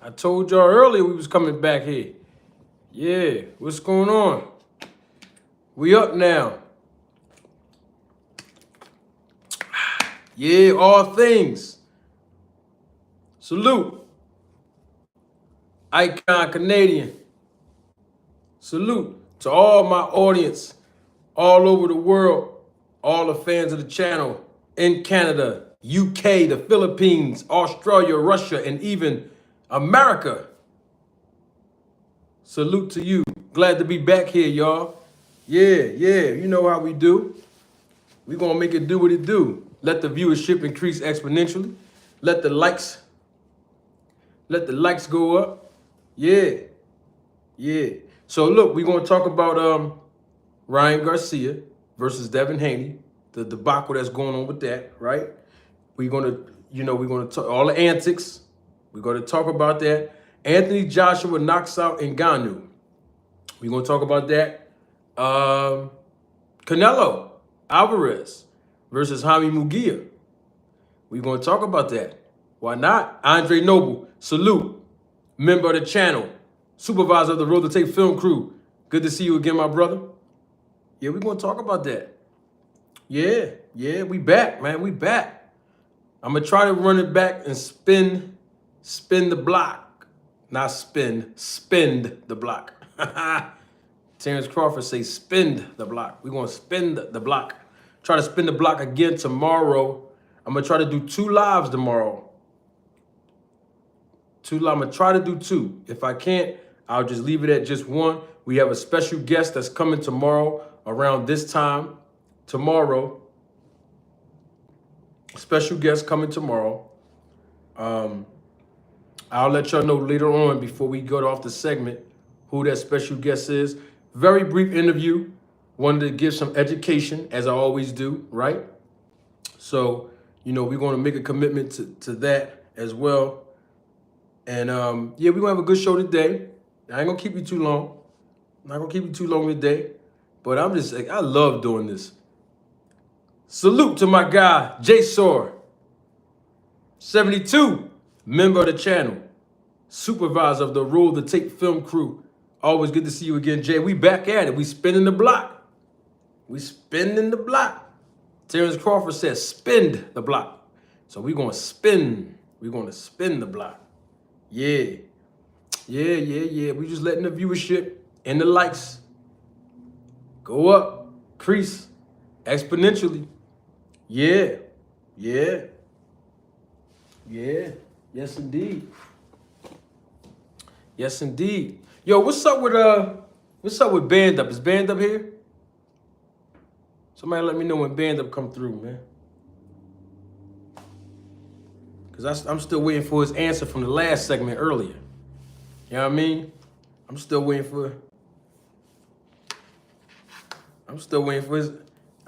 I told y'all earlier we was coming back here. Yeah, what's going on? We up now. Yeah, all things. Salute. Icon Canadian. Salute to all my audience all over the world, all the fans of the channel in Canada, UK, the Philippines, Australia, Russia, and even America. Salute to you. Glad to be back here, y'all. Yeah, you know how we do. We gonna make it do what it do. Let the viewership increase exponentially. Let the likes go up. Yeah. So look, we're gonna talk about Ryan Garcia versus Devin Haney, the debacle that's going on with that, right? We're gonna talk all the antics. We're gonna talk about that. Anthony Joshua knocks out Ngannou. We're gonna talk about that. Canelo Alvarez versus Jaime Munguia. We're gonna talk about that. Why not? Andre Noble, salute, member of the channel, supervisor of the Road to Tape film crew. Good to see you again, my brother. Yeah, we're gonna talk about that. Yeah, we back, man. We back. I'm gonna try to run it back and spin the block. Not spend the block. Terrence Crawford say spend the block. We're gonna spend the block. Try to spin the block again tomorrow. I'm gonna try to do 2 lives tomorrow. I'm gonna try to do 2. If I can't, I'll just leave it at just 1. We have a special guest that's coming tomorrow around this time. Tomorrow. Special guest coming tomorrow. I'll let y'all know later on before we go off the segment who that special guest is. Very brief interview. Wanted to give some education, as I always do, right? So, we're going to make a commitment to that as well. And yeah, we're going to have a good show today. I ain't going to keep you too long. I'm not going to keep you too long today. But I'm just like, I love doing this. Salute to my guy, J Sor. 72, member of the channel. Supervisor of the Roll the Tape film crew. Always good to see you again, Jay. We back at it. We spinning the block. Terrence Crawford says spend the block. So we're going to spin. We're going to spin the block. Yeah. We just letting the viewership and the likes go up, increase exponentially. Yeah. Yes, indeed. Yo, what's up with Band Up? Is Band Up here? Somebody let me know when Band Up come through, man. Because I'm still waiting for his answer from the last segment earlier. You know what I mean? I'm still waiting for his...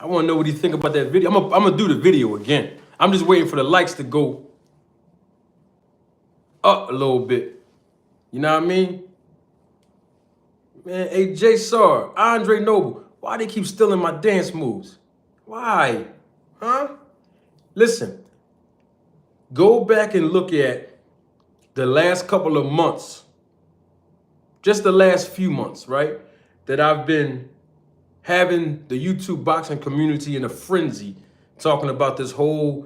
I want to know what he think about that video. I'm gonna do the video again. I'm just waiting for the likes to go up a little bit. You know what I mean? Man, hey, J Sar, Andre Noble, why they keep stealing my dance moves? Why? Huh? Listen, go back and look at the last couple of months, just the last few months, right? That I've been having the YouTube boxing community in a frenzy, talking about this whole,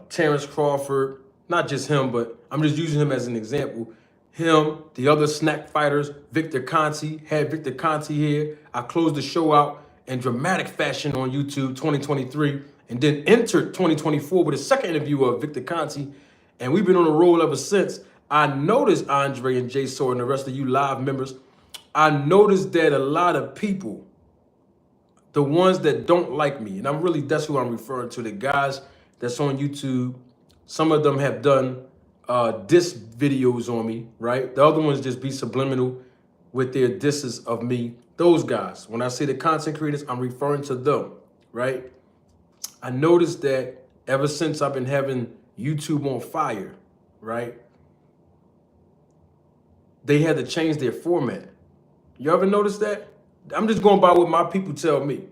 Terrence Crawford, not just him, but I'm just using him as an example. Him, the other snack fighters, Victor Conti, had Victor Conti here. I closed the show out in dramatic fashion on YouTube 2023 and then entered 2024 with a second interview of Victor Conti. And we've been on a roll ever since. I noticed, Andre and Jay Sor and the rest of you live members, I noticed that a lot of people, the ones that don't like me, and that's who I'm referring to, the guys that's on YouTube, some of them have done diss videos on me, right? The other ones just be subliminal with their disses of me. Those guys, when I say the content creators, I'm referring to them, right? I noticed that ever since I've been having YouTube on fire, right? They had to change their format. You ever notice that? I'm just going by what my people tell me.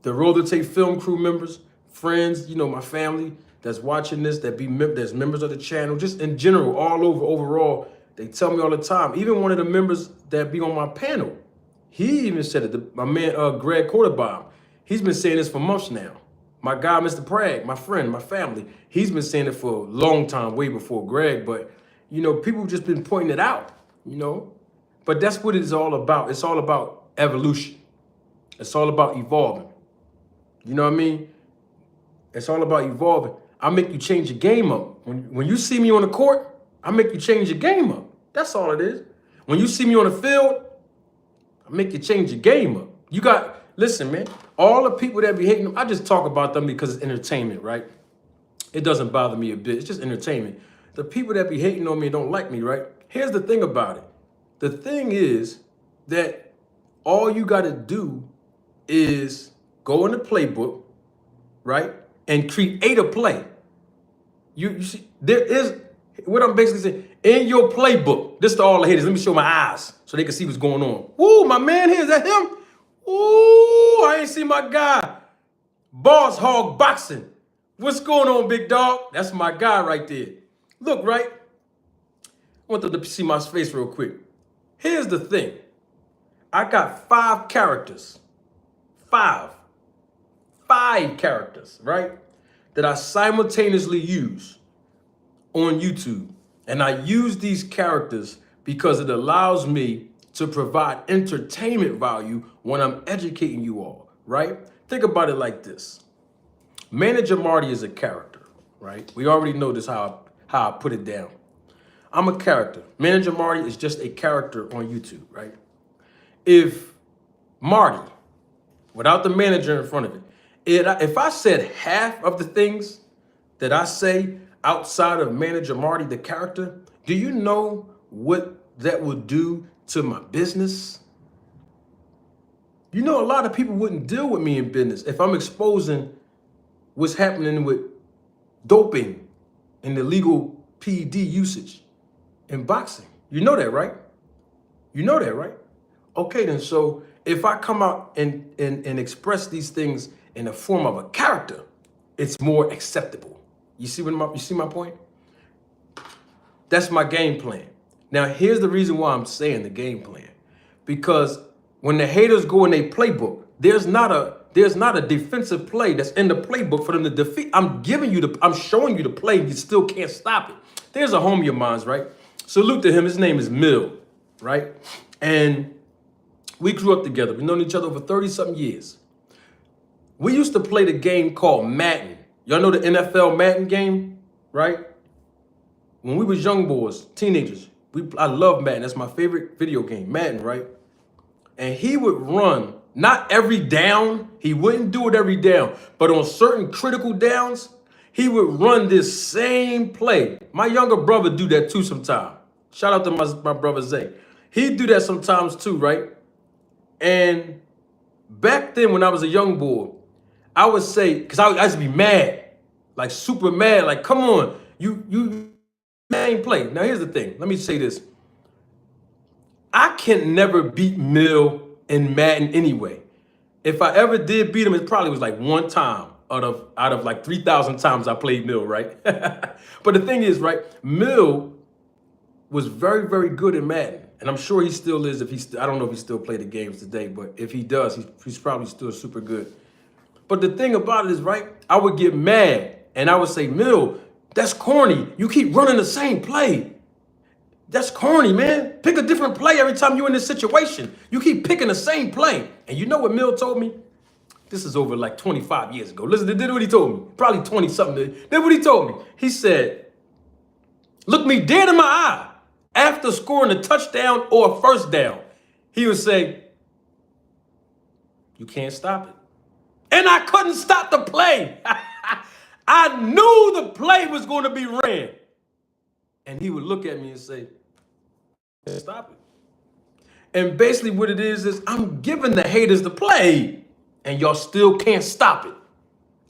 The Roll to Tape film crew members, friends, my family, that's watching this, that's members of the channel, just in general, all over, overall, they tell me all the time. Even one of the members that be on my panel, he even said it. My man, Greg Quarterbaum, he's been saying this for months now. My guy, Mr. Prag, my friend, my family, he's been saying it for a long time, way before Greg. But, you know, people just been pointing it out, you know. But that's what it's all about. It's all about evolution. It's all about evolving. You know what I mean? It's all about evolving. I make you change your game up. When you see me on the court, I make you change your game up. That's all it is. When you see me on the field, I make you change your game up. Listen, man, all the people that be hating them, I just talk about them because it's entertainment, right? It doesn't bother me a bit. It's just entertainment. The people that be hating on me and don't like me, right? Here's the thing about it. The thing is that all you got to do is go in the playbook, right? And create a play. You see, there is, what I'm basically saying, in your playbook, this to all the haters, let me show my eyes so they can see what's going on. Woo, my man here, is that him? Ooh, I ain't see my guy. Boss Hog Boxing. What's going on, big dog? That's my guy right there. Look, right? I want them to see my face real quick. Here's the thing. I got 5 characters. 5 characters, right? That I simultaneously use on YouTube. And I use these characters because it allows me to provide entertainment value when I'm educating you all, right? Think about it like this. Manager Marty is a character, right? We already know this, how I put it down. I'm a character. Manager Marty is just a character on YouTube, right? If Marty, without the manager in front of it, if I said half of the things that I say outside of Manager Marty, the character, do you know what that would do to my business? You know, a lot of people wouldn't deal with me in business if I'm exposing what's happening with doping and illegal PED usage in boxing. You know that, right? You know that, right? Okay, then, so if I come out and express these things in the form of a character, it's more acceptable. You see my point? That's my game plan. Now, here's the reason why I'm saying the game plan. Because when the haters go in their playbook, there's not a defensive play that's in the playbook for them to defeat. I'm showing you the play, and you still can't stop it. There's a homie of mine, right? Salute to him. His name is Mill, right? And we grew up together. We've known each other over 30-something years. We used to play the game called Madden. Y'all know the NFL Madden game, right? When we was young boys, teenagers, I love Madden. That's my favorite video game, Madden, right? And he would run, not every down. He wouldn't do it every down. But on certain critical downs, he would run this same play. My younger brother do that too sometimes. Shout out to my brother Zay. He'd do that sometimes too, right? And back then when I was a young boy, I would say, because I used to be mad, like super mad, like, come on, you ain't play. Now here's the thing. Let me say this. I can never beat Mill in Madden anyway. If I ever did beat him, it probably was like one time out of like 3,000 times I played Mill, right? But the thing is, right, Mill was very, very good in Madden. And I'm sure he still is. I don't know if he still plays the games today, but if he does, he's probably still super good. But the thing about it is, right, I would get mad and I would say, Mill, that's corny. You keep running the same play. That's corny, man. Pick a different play every time you're in this situation. You keep picking the same play. And you know what Mill told me? This is over like 25 years ago. Listen, this is what he told me. Probably 20-something. This is what he told me. He said, look me dead in my eye. After scoring a touchdown or a first down, he would say, you can't stop it. And I couldn't stop the play. I knew the play was going to be ran. And he would look at me and say, stop it. And basically what it is I'm giving the haters the play and y'all still can't stop it.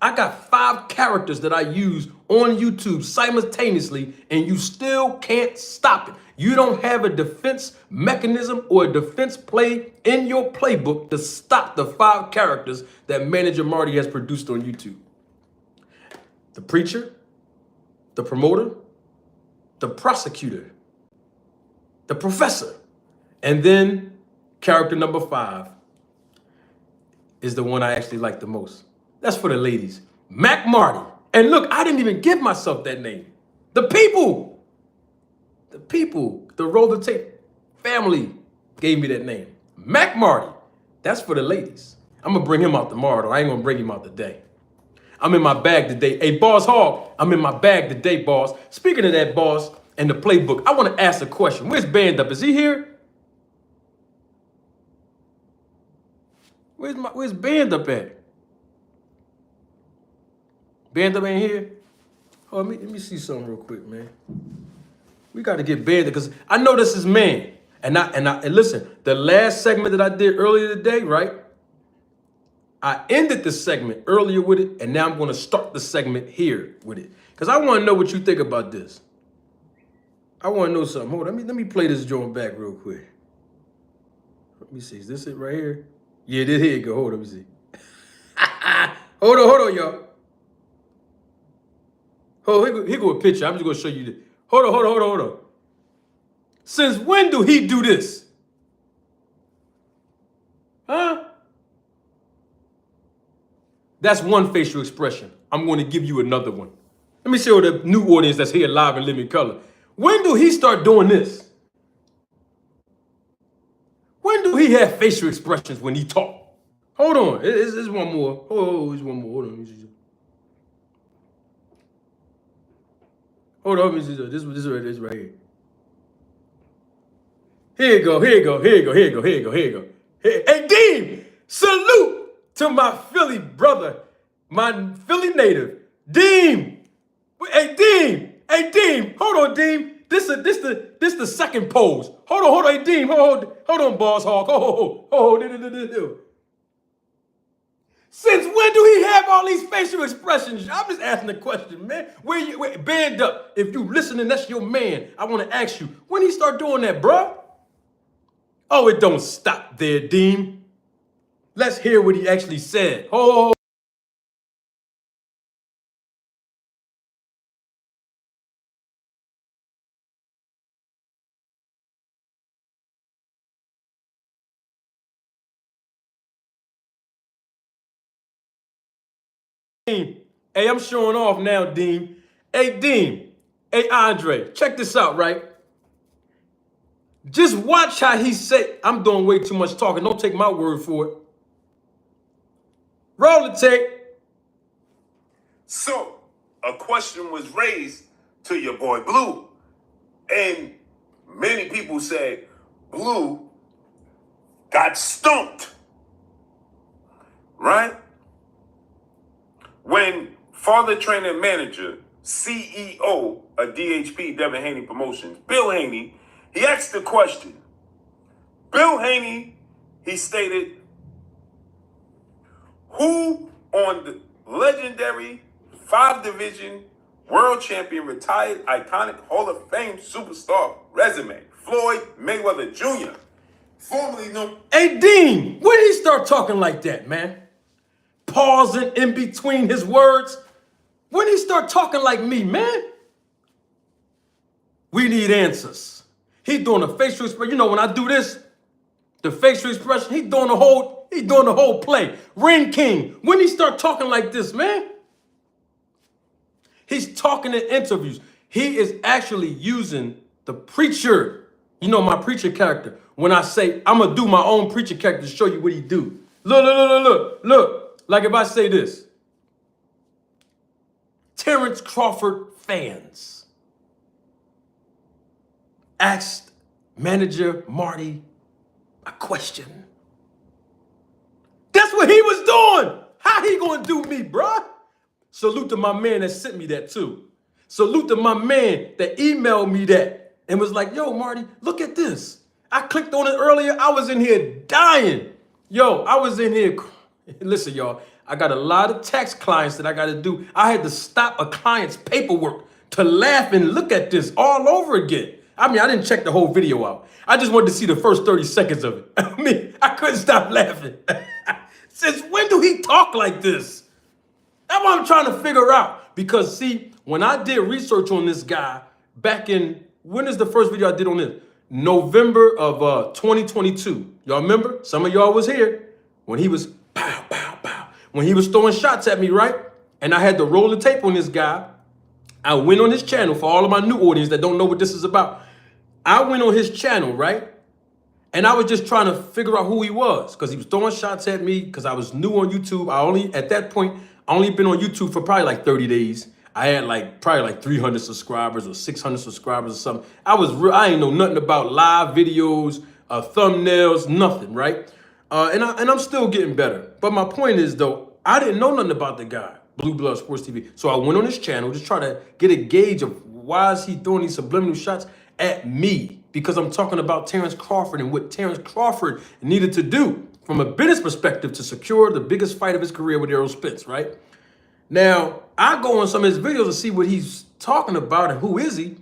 I got 5 characters that I use on YouTube simultaneously and you still can't stop it. You don't have a defense mechanism or a defense play in your playbook to stop the 5 characters that Manager Marty has produced on YouTube. The Preacher, the promoter, the prosecutor, the professor, and then character number 5 is the one I actually like the most. That's for the ladies. Mac Marty. And look, I didn't even give myself that name. The people, the Roll the Tape family gave me that name. Mac Marty. That's for the ladies. I'm gonna bring him out tomorrow, though. I ain't gonna bring him out today. I'm in my bag today. Hey, Boss Hog, I'm in my bag today, boss. Speaking of that, boss, and the playbook, I want to ask a question. Where's Band Up? Is he here? Where's Band Up at? Band Up ain't here? Oh, let me see something real quick, man. We got to get Band Up because I know this is man. And listen, the last segment that I did earlier today, right? I ended the segment earlier with it, and now I'm going to start the segment here with it. Because I want to know what you think about this. I want to know something. Hold on, let me play this joint back real quick. Let me see. Is this it right here? Yeah, here you go. Hold on, let me see. hold on, y'all. Oh, here go a picture. I'm just going to show you this. Hold on. Since when do he do this? Huh? That's one facial expression. I'm going to give you another one. Let me show the new audience that's here live in living color. When do he start doing this? When do he have facial expressions when he talk? Hold on. There's one more. Oh, there's one more. Hold on. Hold on. This right here. Here you go. Hey, Dean, salute to my Philly brother, my Philly native, Dean. Hey, Dean. Hold on, Dean. This the second pose. Hold on. Hey, Dean. Hold on, Boss Hog. Hold. Since when do he have all these facial expressions? I'm just asking the question, man. Where Band Up? If you listening, that's your man. I want to ask you, when he start doing that, bruh? Oh, it don't stop there, Dean. Let's hear what he actually said. Oh. Hey, I'm showing off now, Dean. Hey, Dean. Hey, Andre, check this out, right? Just watch how he say, I'm doing way too much talking. Don't take my word for it. Roll the tape. So, a question was raised to your boy Blue. And many people say Blue got stumped. Right? When father trainer manager, CEO of DHP, Devin Haney Promotions, Bill Haney, he asked the question. Bill Haney, he stated, who on the legendary 5-division world champion, retired, iconic Hall of Fame superstar resume, Floyd Mayweather Jr., formerly known... Hey, Dean, when did he start talking like that, man? Pausing in between his words. When did he start talking like me, man? We need answers. He doing a facial expression. You know, when I do this, the facial expression, he doing the whole play. Ring King, when did he start talking like this, man? He's talking in interviews. He is actually using the preacher. You know, my preacher character. When I say, I'm going to do my own preacher character to show you what he do. Look. Like if I say this. Terrence Crawford fans asked manager Marty a question. That's what he was doing. How he going to do me, bruh? Salute to my man that sent me that too. Salute to my man that emailed me that and was like, yo, Marty, look at this. I clicked on it earlier. I was in here dying. Yo, I was in here. Listen, y'all, I got a lot of tax clients that I got to do. I had to stop a client's paperwork to laugh and look at this all over again. I mean, I didn't check the whole video out. I just wanted to see the first 30 seconds of it. I mean, I couldn't stop laughing. Since when do he talk like this? That's what I'm trying to figure out. Because, see, When I did research on this guy back in, when is the first video I did on this? November of 2022. Y'all remember? Some of y'all was here when he was pow, pow, pow. When he was throwing shots at me, right? And I had to roll the tape on this guy. I went on his channel for all of my new audience that don't know what this is about. I went on his channel, right? And I was just trying to figure out who he was because he was throwing shots at me because I was new on YouTube. At that point, I only been on YouTube for probably like 30 days. I had probably like 300 subscribers or 600 subscribers or something. I ain't know nothing about live videos, thumbnails, nothing, right? And I'm still getting better. But my point is though, I didn't know nothing about the guy, Blue Blood Sports TV. So I went on his channel, just try to get a gauge of why is he throwing these subliminal shots at me, because I'm talking about Terrence Crawford and what Terrence Crawford needed to do from a business perspective to secure the biggest fight of his career with Errol Spence, right? Now, I go on some of his videos to see what he's talking about and who is he.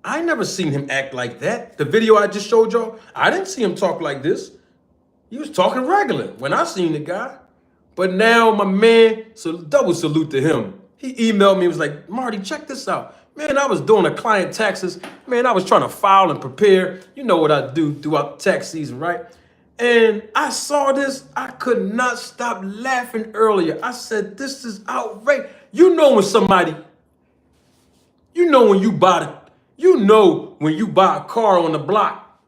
I never seen him act like that. The video I just showed y'all, I didn't see him talk like this. He was talking regular when I seen the guy. But now my man, so double salute to him. He emailed me, was like, Marty, check this out. Man, I was doing a client taxes. Man, I was trying to file and prepare. You know what I do throughout the tax season, right? And I saw this. I could not stop laughing earlier. I said, this is outrageous. You know when somebody, when you buy a car on the block,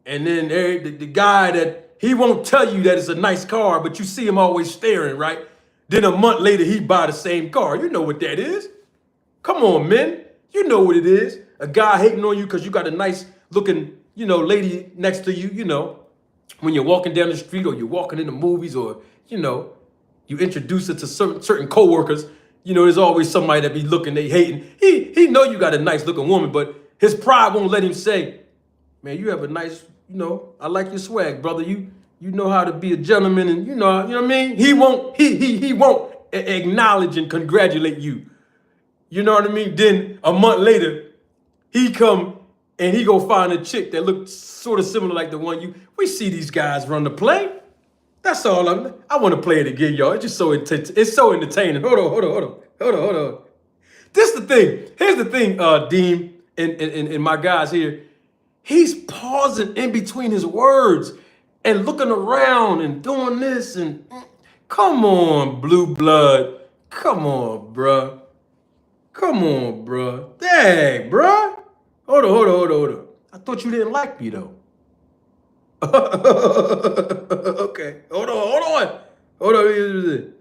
and then the guy that, he won't tell you that it's a nice car, but you see him always staring, right? Then a month later, he buy the same car. You know what that is. Come on, men. You know what it is. A guy hating on you because you got a nice looking, lady next to you, when you're walking down the street or you're walking in the movies or, you introduce it to certain coworkers, there's always somebody that be looking, they hating. He know you got a nice looking woman, but his pride won't let him say, man, you have a nice, I like your swag, brother. You know how to be a gentleman, and you know what I mean? He won't acknowledge and congratulate you. You know what I mean? Then a month later, he come and he go find a chick that looks sort of similar like the one we see these guys run the play. That's all I want to play it again, y'all. It's just so entertaining. Hold on. This the thing. Here's the thing, Dean and my guys here. He's pausing in between his words and looking around and doing this and come on, Blue Blood. Come on, bruh. Dang, bruh. Hold on. I thought you didn't like me, though. Okay. Hold on. Hold on.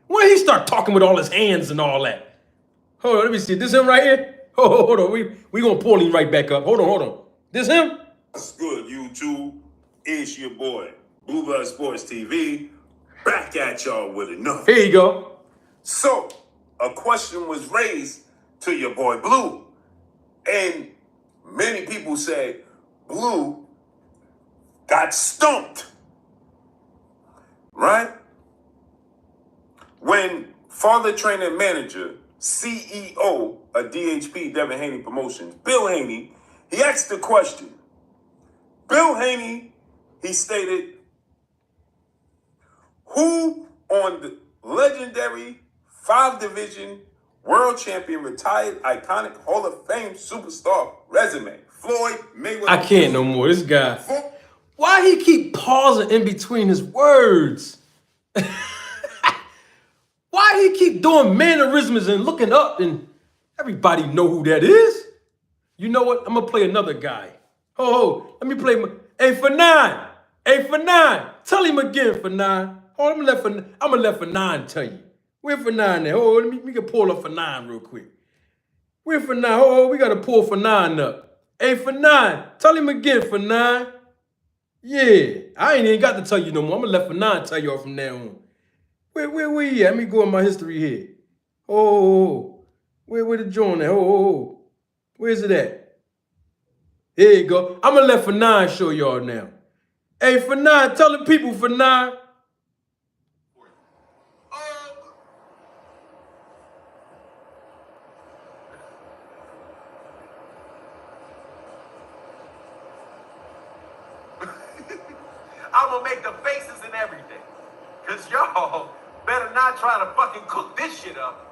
When he start talking with all his hands and all that? Hold on, let me see. This him right here? Hold on. We gonna pull him right back up. Hold on. This him? What's good, YouTube? It's your boy, Blue Blood Sports TV, back at y'all with another. Here you go. So, a question was raised to your boy Blue, and many people say Blue got stumped, right? When father trainer manager, CEO of DHP, Devin Haney Promotions, Bill Haney, he asked the question. Bill Haney, he stated, who on the legendary 5-division world champion, retired, iconic, Hall of Fame superstar resume, Floyd Mayweather? I can't no more. This guy. Why he keep pausing in between his words? Why he keep doing mannerisms and looking up and everybody know who that is? You know what? I'm going to play another guy. Let me play. Hey, for nine. Tell him again, for nine. I'm gonna let for nine tell you. Where for nine there? We can pull up for nine real quick. Where for nine? We gotta pull for nine up. Hey, for nine. Tell him again, for nine. Yeah, I ain't even got to tell you no more. I'm gonna let for nine tell y'all from now on. Where you at? Let me go in my history here. Where the joint at? Where's it at? Here you go. I'm gonna let for nine show y'all now. Hey, for nine, tell the people for nine. I'm gonna make the faces and everything. Cause y'all better not try to fucking cook this shit up.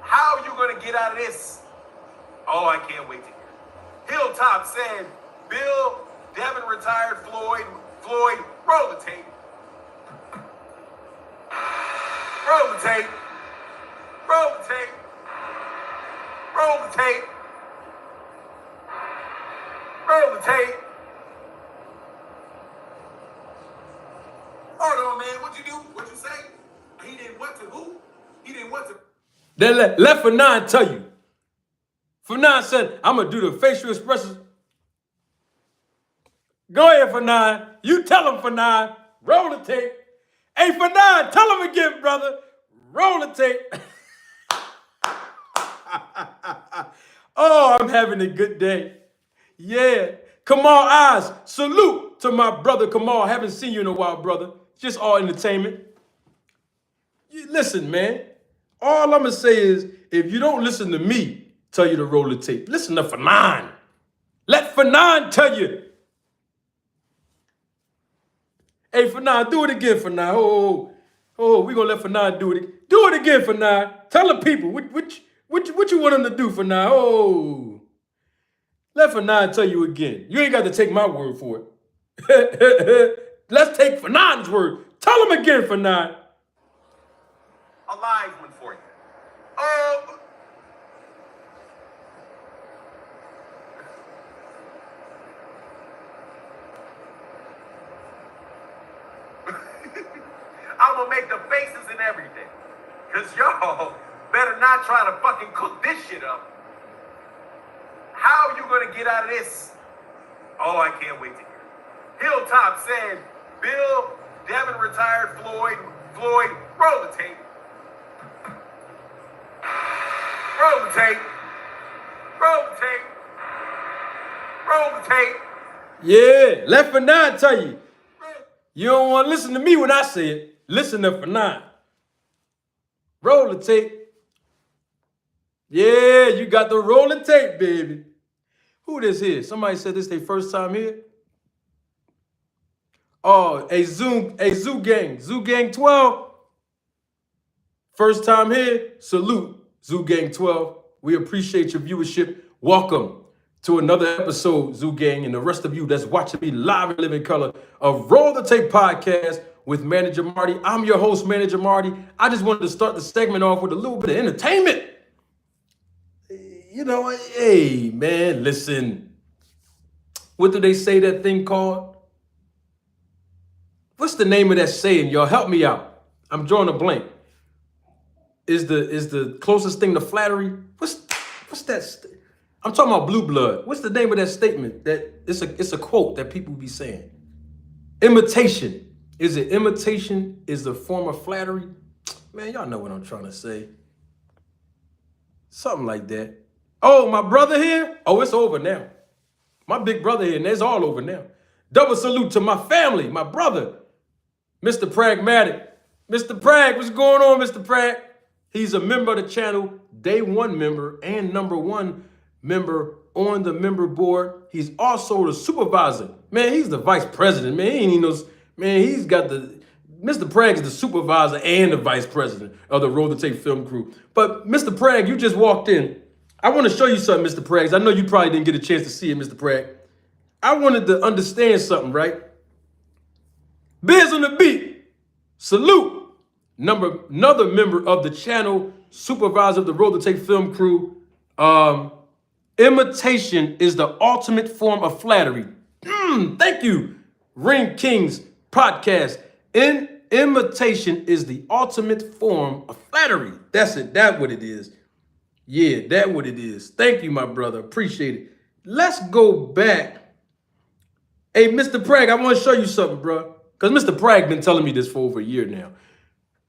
How are you gonna get out of this? Oh, I can't wait to hear. Hilltop said, Bill, Devin retired Floyd, roll the tape. Roll the tape. Roll the tape. Roll the tape. Roll the tape. Hold on, man. What you do? What you say? He didn't what to who? He didn't what to... Then let Fanon tell you. Fanon said, I'm going to do the facial expressions. Go ahead, Fanon. You tell him, Fanon. Roll the tape. Hey, Fanon, tell him again, brother. Roll the tape. Oh, I'm having a good day. Yeah. Kamal Eyes, salute to my brother Kamal. Haven't seen you in a while, brother. Just all entertainment. Listen, man. All I'm going to say is, if you don't listen to me tell you to roll the tape, listen to Fanon. Let Fanon tell you. Hey, Fanon, do it again, Fanon. Oh, we're going to let Fanon do it. Do it again, Fanon. Tell the people what you want him to do, Fanon. Oh. Let Fanon tell you again. You ain't got to take my word for it. Let's take Fanon's word. Tell him again, Fanon. A live one for you. I'm gonna make the faces and everything. Cause y'all better not try to fucking cook this shit up. How are you gonna get out of this? Oh, I can't wait to hear. Hilltop said, Bill, Devin retired Floyd, roll the tape. Roll the tape. Roll the tape. Roll the tape. Yeah, let Fanon tell you. You don't want to listen to me when I say it. Listen to Fanon. Roll the tape. Yeah, you got the rolling tape, baby. Who this is? Somebody said this their first time here. Oh, Zoo Gang 12. First time here. Salute, Zoo Gang 12. We appreciate your viewership. Welcome to another episode, Zoo Gang, and the rest of you that's watching me live in living color of Roll the Tape Podcast with Manager Marty. I'm your host, Manager Marty. I just wanted to start the segment off with a little bit of entertainment. You know, hey, man, listen. What do they say that thing called? What's the name of that saying, y'all? Help me out. I'm drawing a blank. Is the closest thing to flattery? What's that? I'm talking about blue blood. What's the name of that statement? That it's a quote that people be saying. Imitation. Is it imitation is the form of flattery? Man, y'all know what I'm trying to say. Something like that. Oh, my brother here? Oh, it's over now. My big brother here, and it's all over now. Double salute to my family, my brother, Mr. Pragmatic. Mr. Prag, what's going on, Mr. Prag? He's a member of the channel, day one member and number one member on the member board. He's also the supervisor. Man, he's the vice president. Man, he ain't even knows. Man, he's got the... Mr. Prag is the supervisor and the vice president of the Roll the Tape film crew. But Mr. Prag, you just walked in. I want to show you something, Mr. Prag. I know you probably didn't get a chance to see it, Mr. Prag. I wanted to understand something, right? Biz on the beat. Salute. Another member of the channel, supervisor of the Roll the Tape film crew. Imitation is the ultimate form of flattery. Thank you, Ring Kings podcast. Imitation is the ultimate form of flattery. That's it. That's what it is. Yeah, that's what it is. Thank you, my brother. Appreciate it. Let's go back. Hey, Mr. Prag, I want to show you something, bro. Because Mr. Prag been telling me this for over a year now.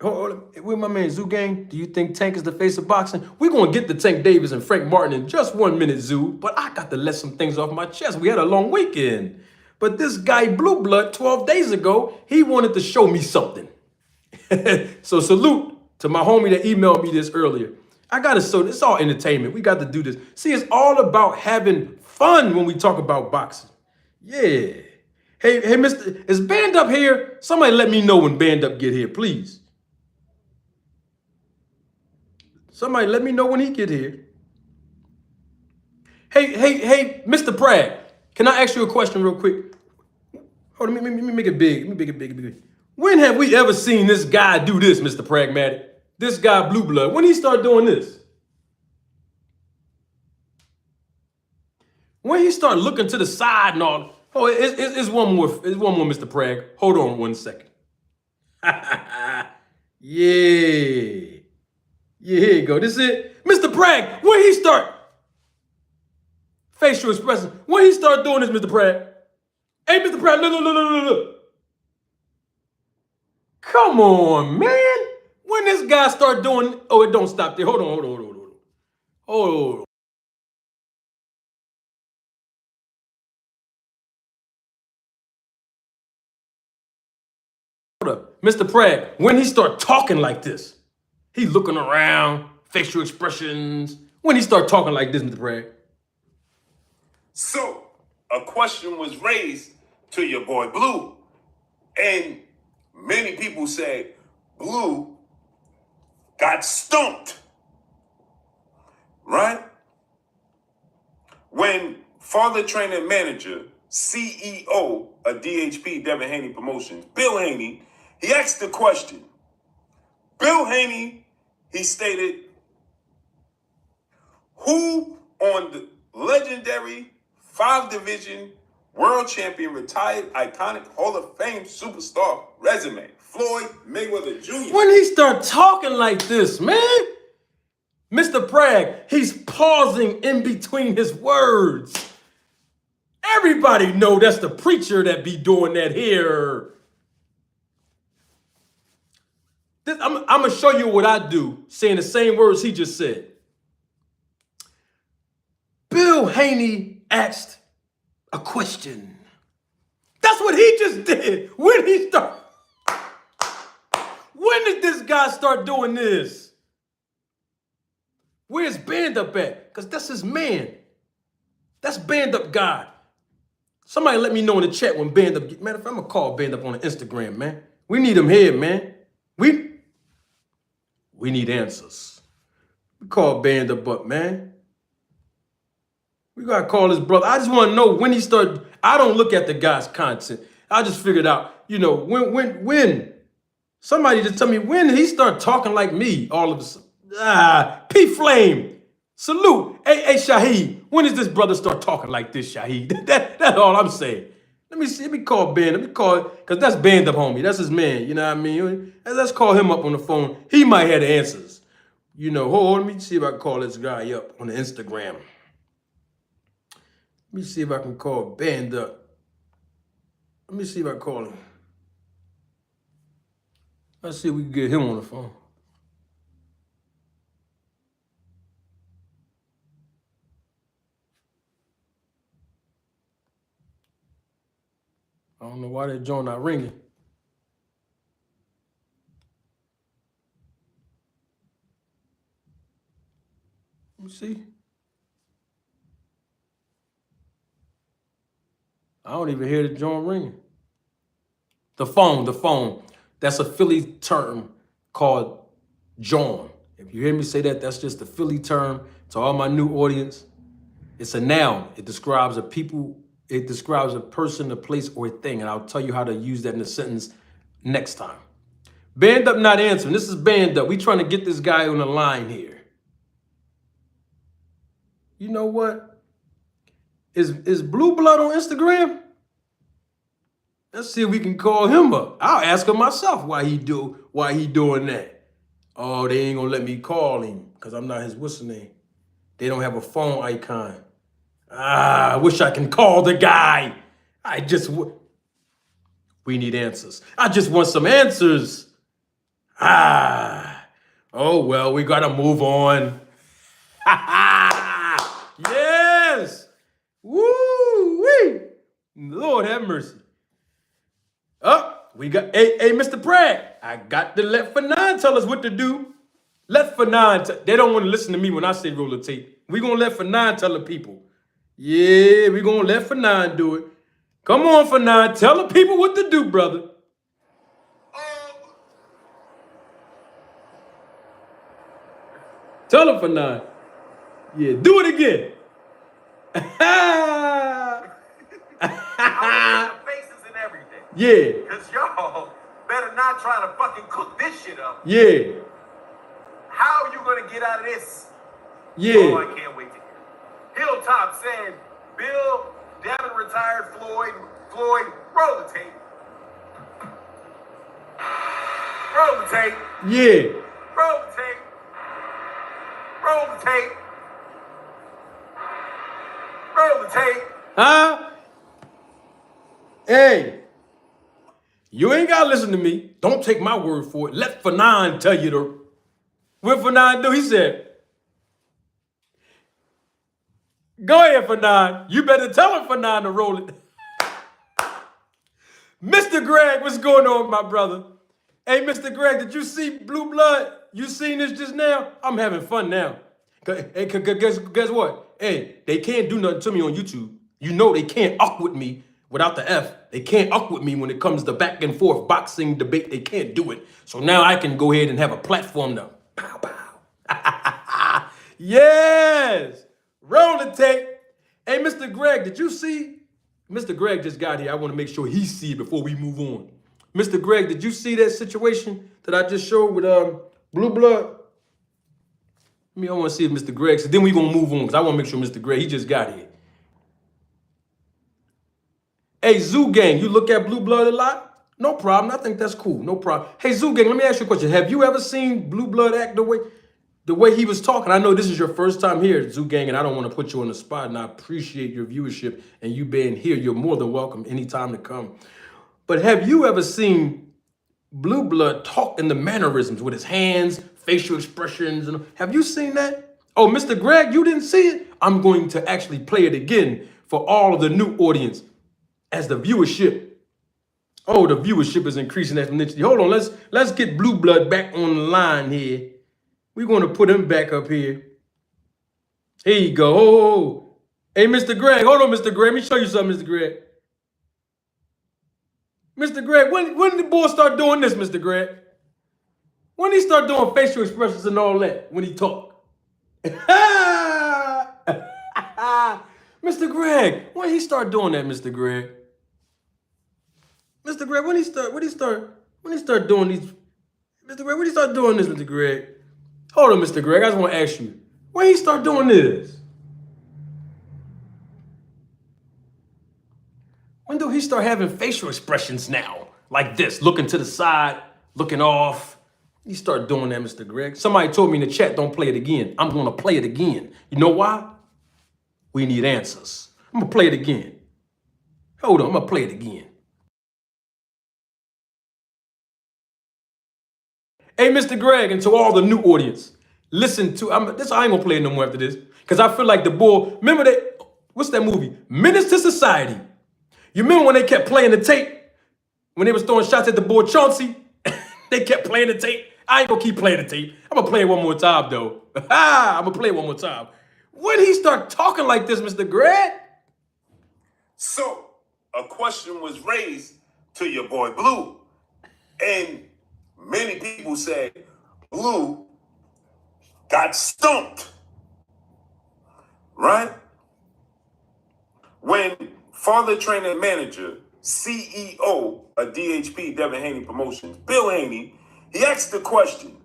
With my man Zoo Gang, do you think Tank is the face of boxing? We're going to get to Tank Davis and Frank Martin in just 1 minute, Zoo. But I got to let some things off my chest. We had a long weekend. But this guy, Blue Blood, 12 days ago, he wanted to show me something. So salute to my homie that emailed me this earlier. I got to show this. It's all entertainment. We got to do this. See, it's all about having fun when we talk about boxing. Yeah. Hey, Mr. Is Band Up here? Somebody let me know when Band Up get here, please. Somebody let me know when he get here. Hey, Mr. Bragg, can I ask you a question real quick? Hold on, let me make it big. Let me make it big. When have we ever seen this guy do this, Mr. Pragmatic? This guy, Blue Blood. When he start doing this? When he start looking to the side and all. Oh, it's one more. It's one more, Mr. Prag. Hold on 1 second. Yeah. Yeah, here you go. This is it. Mr. Prag, when he start facial expression, when he start doing this, Mr. Prag. Hey, Mr. Prag, look. Come on, man. When this guy start doing, oh, it don't stop there. Hold on. Mr. Prag, when he start talking like this, he looking around, facial expressions. When he start talking like this, Mr. Prag. So, a question was raised to your boy Blue, and many people say Blue got stumped, right? When father trainer manager, CEO of DHP, Devin Haney Promotions, Bill Haney, he asked the question. Bill Haney, he stated, who on the legendary 5-division world champion, retired, iconic, Hall of Fame superstar resume, Floyd Mayweather Jr. When he start talking like this, man, Mr. Prag, he's pausing in between his words. Everybody know that's the preacher that be doing that here. I'm going to show you what I do, saying the same words he just said. Bill Haney asked a question. That's what he just did. When did this guy start doing this? Where's Band Up at? Because that's his man. That's Band Up guy. Somebody let me know in the chat when Band Up. Matter of fact, I'm going to call Band Up on the Instagram, man. We need him here, man. We need answers. We call Band Up, man. We got to call his brother. I just want to know when he started. I don't look at the guy's content. I just figured out, when. Somebody just tell me when he start talking like me all of a sudden. P-Flame. Salute. Hey, Shaheed. When does this brother start talking like this, Shaheed? That's all I'm saying. Let me see. Let me call Ben. Let me call it, because that's Band Up, homie. That's his man. You know what I mean? Let's call him up on the phone. He might have the answers. Hold on. Let me see if I can call this guy up on the Instagram. Let me see if I can call Band Up. Let me see if I can call him. Let's see if we can get him on the phone. I don't know why that joint not ringing. Let me see. I don't even hear the joint ringing. The phone. That's a Philly term called John. If you hear me say that, that's just a Philly term. To all my new audience, it's a noun. It describes a people, it describes a person, a place, or a thing. And I'll tell you how to use that in a sentence next time. Band Up not answering. This is Band Up. We trying to get this guy on the line here. You know what? Is Blue Blood on Instagram? Let's see if we can call him up. I'll ask him myself why he doing that. Oh, they ain't gonna let me call him because I'm not his what's name. They don't have a phone icon. I wish I can call the guy. We need answers. I just want some answers. Oh well, we gotta move on. Yes. Woo-wee. Lord have mercy. We got, hey, Mr. Bragg, I got to let Fanon tell us what to do. Let Fanon, they don't want to listen to me when I say roll the tape. We're going to let Fanon tell the people. Yeah, we're going to let Fanon do it. Come on, Fanon, tell the people what to do, brother. Tell him for 9. Yeah, do it again. I'm gonna make the faces and everything. Yeah. Cause y'all better not try to fucking cook this shit up. Yeah. How are you gonna get out of this? Yeah. Oh, I can't wait to hear. Hilltop saying, Bill, Devin retired Floyd, roll the tape. Roll the tape. Yeah. Roll the tape. Roll the tape. Roll the tape. Huh? Hey, you ain't gotta listen to me. Don't take my word for it. Let Fanon tell you the. What Fanon do? He said, go ahead, Fanon. You better tell him, Fanon, to roll it. Mr. Greg, what's going on, my brother? Hey, Mr. Greg, did you see Blue Blood? You seen this just now? I'm having fun now. Hey, guess what? Hey, they can't do nothing to me on YouTube. You know they can't uck with me without the F. They can't uck with me when it comes to back and forth boxing debate. They can't do it. So now I can go ahead and have a platform now. Pow, pow. Yes! Roll the tape. Hey, Mr. Greg, did you see? Mr. Greg just got here. I want to make sure he see it before we move on. Mr. Greg, did you see that situation that I just showed with Blue Blood? I want to see if Mr. Greg, so then we're going to move on because I want to make sure Mr. Greg, he just got here. Hey, Zoo Gang, you look at Blue Blood a lot? No problem. I think that's cool. No problem. Hey, Zoo Gang, let me ask you a question. Have you ever seen Blue Blood act the way he was talking? I know this is your first time here, Zoo Gang, and I don't want to put you on the spot, and I appreciate your viewership and you being here. You're more than welcome anytime to come. But have you ever seen Blue Blood talk in the mannerisms with his hands, facial expressions? And have you seen that? Oh, Mr. Greg, you didn't see it? I'm going to actually play it again for all of the new audience as the viewership. Oh, the viewership is increasing exponentially. Hold on, let's get Blue Blood back on the line here. We're going to put him back up here. Here you go. Oh. Hey, Mr. Greg, hold on, Mr. Greg. Let me show you something, Mr. Greg. Mr. Greg, when did the boy start doing this, Mr. Greg? When he start doing facial expressions and all that, when he talk? Mr. Greg, when he start doing that, Mr. Greg? Mr. Greg, when he start doing these, Mr. Greg, when he start doing this, Mr. Greg? Hold on, Mr. Greg, I just want to ask you, when he start doing this? When do he start having facial expressions now? Like this, looking to the side, looking off. He start doing that, Mr. Greg. Somebody told me in the chat, don't play it again. I'm going to play it again. You know why? We need answers. I'm going to play it again. Hold on, I'm going to play it again. Hey, Mr. Greg, and to all the new audience, listen to, I ain't going to play it no more after this, because I feel like the boy, remember that, what's that movie? Menace to Society. You remember when they kept playing the tape? When they was throwing shots at the boy Chauncey? They kept playing the tape. I ain't gonna keep playing the tape. I'm gonna play it one more time, though. I'm gonna play it one more time. When did he start talking like this, Mr. Greg? So, a question was raised to your boy Blue. And many people said Blue got stumped. Right? When father trainer manager, CEO of DHP, Devin Haney Promotions, Bill Haney, he asked the question.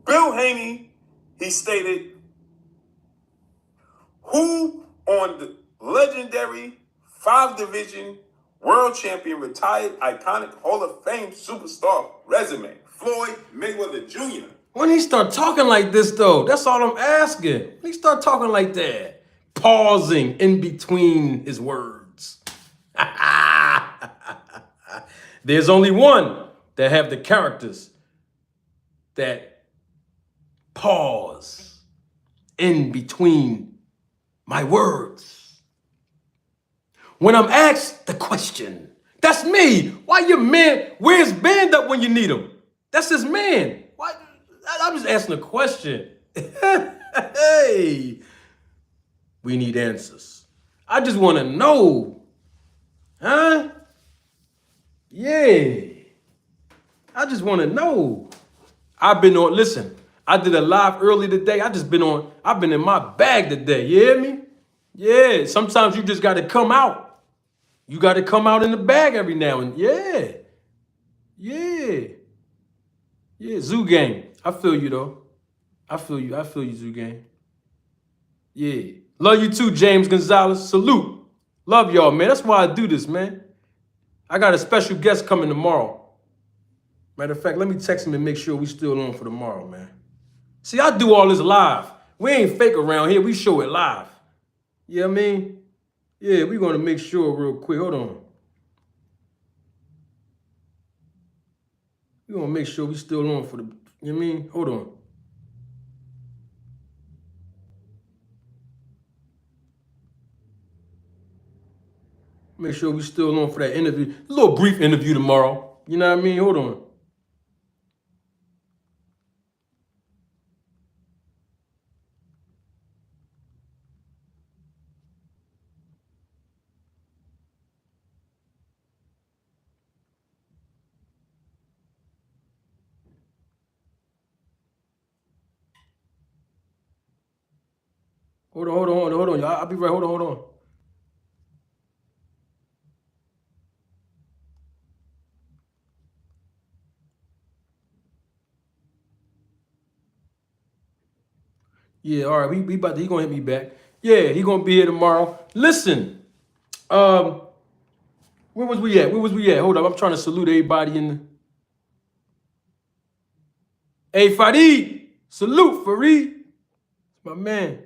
Bill Haney, he stated, who on the legendary 5-division world champion, retired, iconic, Hall of Fame superstar resume, Floyd Mayweather Jr.? When he start talking like this, though, that's all I'm asking. When he start talking like that, pausing in between his words. There's only one that have the characters that pause in between my words. When I'm asked the question, that's me. Why your man, where's Band Up when you need him? That's his man. Why? I'm just asking a question. Hey, we need answers. I just want to know. Huh? Yeah. I just want to know. I've been on, listen, I did a live early today. I've been in my bag today. You hear me? Yeah. Sometimes you just got to come out. You got to come out in the bag every now and yeah. Yeah. Yeah. Zoo Gang. I feel you though. I feel you. I feel you, Zoo Gang. Yeah. Love you too, James Gonzalez. Salute. Love y'all, man. That's why I do this, man. I got a special guest coming tomorrow. Matter of fact, let me text him and make sure we still on for tomorrow, man. See, I do all this live. We ain't fake around here. We show it live. You know what I mean? Yeah, we're going to make sure real quick. Hold on. We're going to make sure we still on for the, you know what I mean? Hold on. Make sure we still on for that interview. A little brief interview tomorrow. You know what I mean? Hold on. Hold on. Y'all, I'll be right. Hold on. Yeah, all right. He gonna hit me back. Yeah, he gonna be here tomorrow. Listen, where was we at? Hold up, I'm trying to salute everybody in the. Hey, Farid, salute Farid, my man.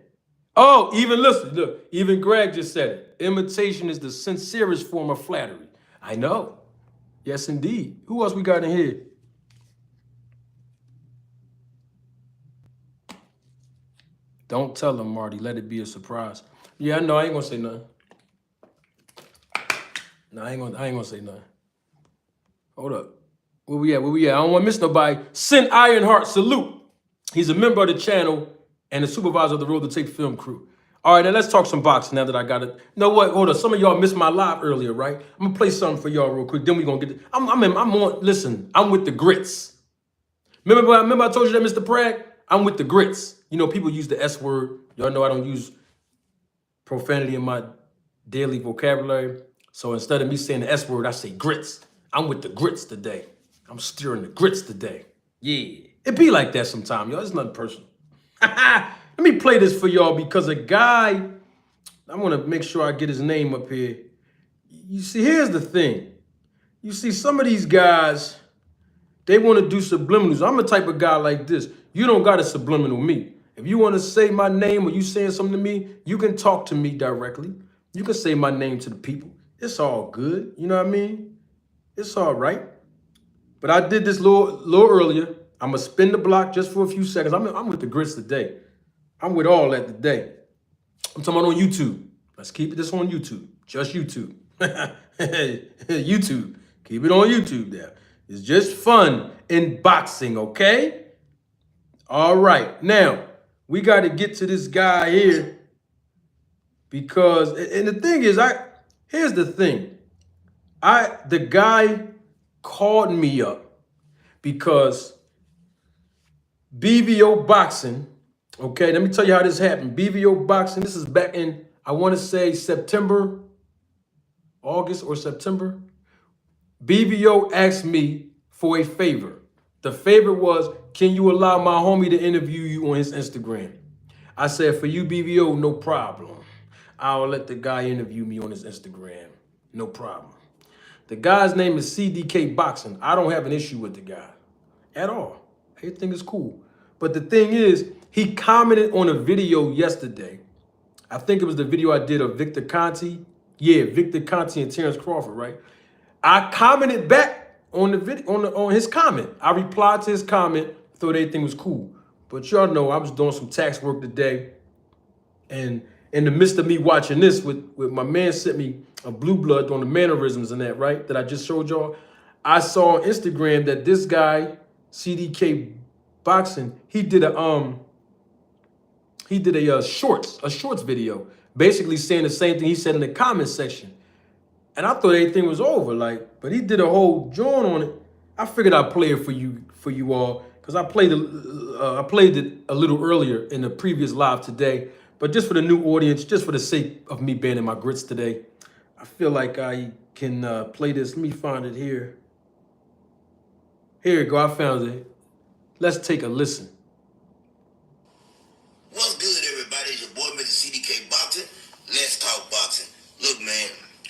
Oh, even listen, look, even Greg just said it. Imitation is the sincerest form of flattery. I know. Yes, indeed. Who else we got in here? Don't tell them, Marty. Let it be a surprise. Yeah, I know. I ain't gonna say nothing. No, I ain't gonna say nothing. Hold up. Where we at? I don't want to miss nobody. Sin Ironheart, salute. He's a member of the channel and the supervisor of the Road to Tape film crew. All right, now let's talk some boxing now that I got it. You know what? Hold up. Some of y'all missed my live earlier, right? I'm gonna play something for y'all real quick. Then we gonna get it. I'm on. Listen, I'm with the grits. Remember I told you that, Mr. Prag? I'm with the grits. You know, people use the S word. Y'all know I don't use profanity in my daily vocabulary. So instead of me saying the S word, I say grits. I'm with the grits today. I'm stirring the grits today. Yeah. It be like that sometimes, y'all. It's nothing personal. Let me play this for y'all because a guy, I want to make sure I get his name up here. You see, here's the thing. You see, some of these guys, they want to do subliminals. I'm the type of guy like this. You don't got to subliminal me. If you want to say my name or you saying something to me, you can talk to me directly. You can say my name to the people. It's all good. You know what I mean? It's all right. But I did this little earlier. I'm going to spin the block just for a few seconds. I'm with the grits today. I'm with all that today. I'm talking about on YouTube. Let's keep this on YouTube. Just YouTube. YouTube. Keep it on YouTube there. It's just fun in boxing, okay? All right. Now, we got to get to this guy here because, and the thing is, here's the thing. The guy called me up because BVO Boxing, okay, let me tell you how this happened. BVO Boxing, this is back in, I want to say August or September. BVO asked me for a favor. The favor was, can you allow my homie to interview you on his Instagram? I said, for you, BVO, no problem. I'll let the guy interview me on his Instagram. No problem. The guy's name is CDK Boxing. I don't have an issue with the guy at all. Everything is cool. But the thing is, he commented on a video yesterday. I think it was the video I did of Victor Conte. Yeah, Victor Conte and Terrence Crawford, right? I commented back on the video, on his comment. I replied to his comment, thought everything was cool. But y'all know I was doing some tax work today. And in the midst of me watching this, with my man sent me a blue blood on the mannerisms and that, right? That I just showed y'all. I saw on Instagram that this guy, CDK Boxing, he did a shorts video, basically saying the same thing he said in the comment section. And I thought everything was over, but he did a whole joint on it. I figured I'd play it for you all, because I played it a little earlier in the previous live today. But just for the new audience, just for the sake of me banning my grits today, I feel like I can play this. Let me find it here. Here you go. I found it. Let's take a listen. What's good, everybody? It's your boy, Mr. CDK Boxing. Let's talk boxing. Look, man,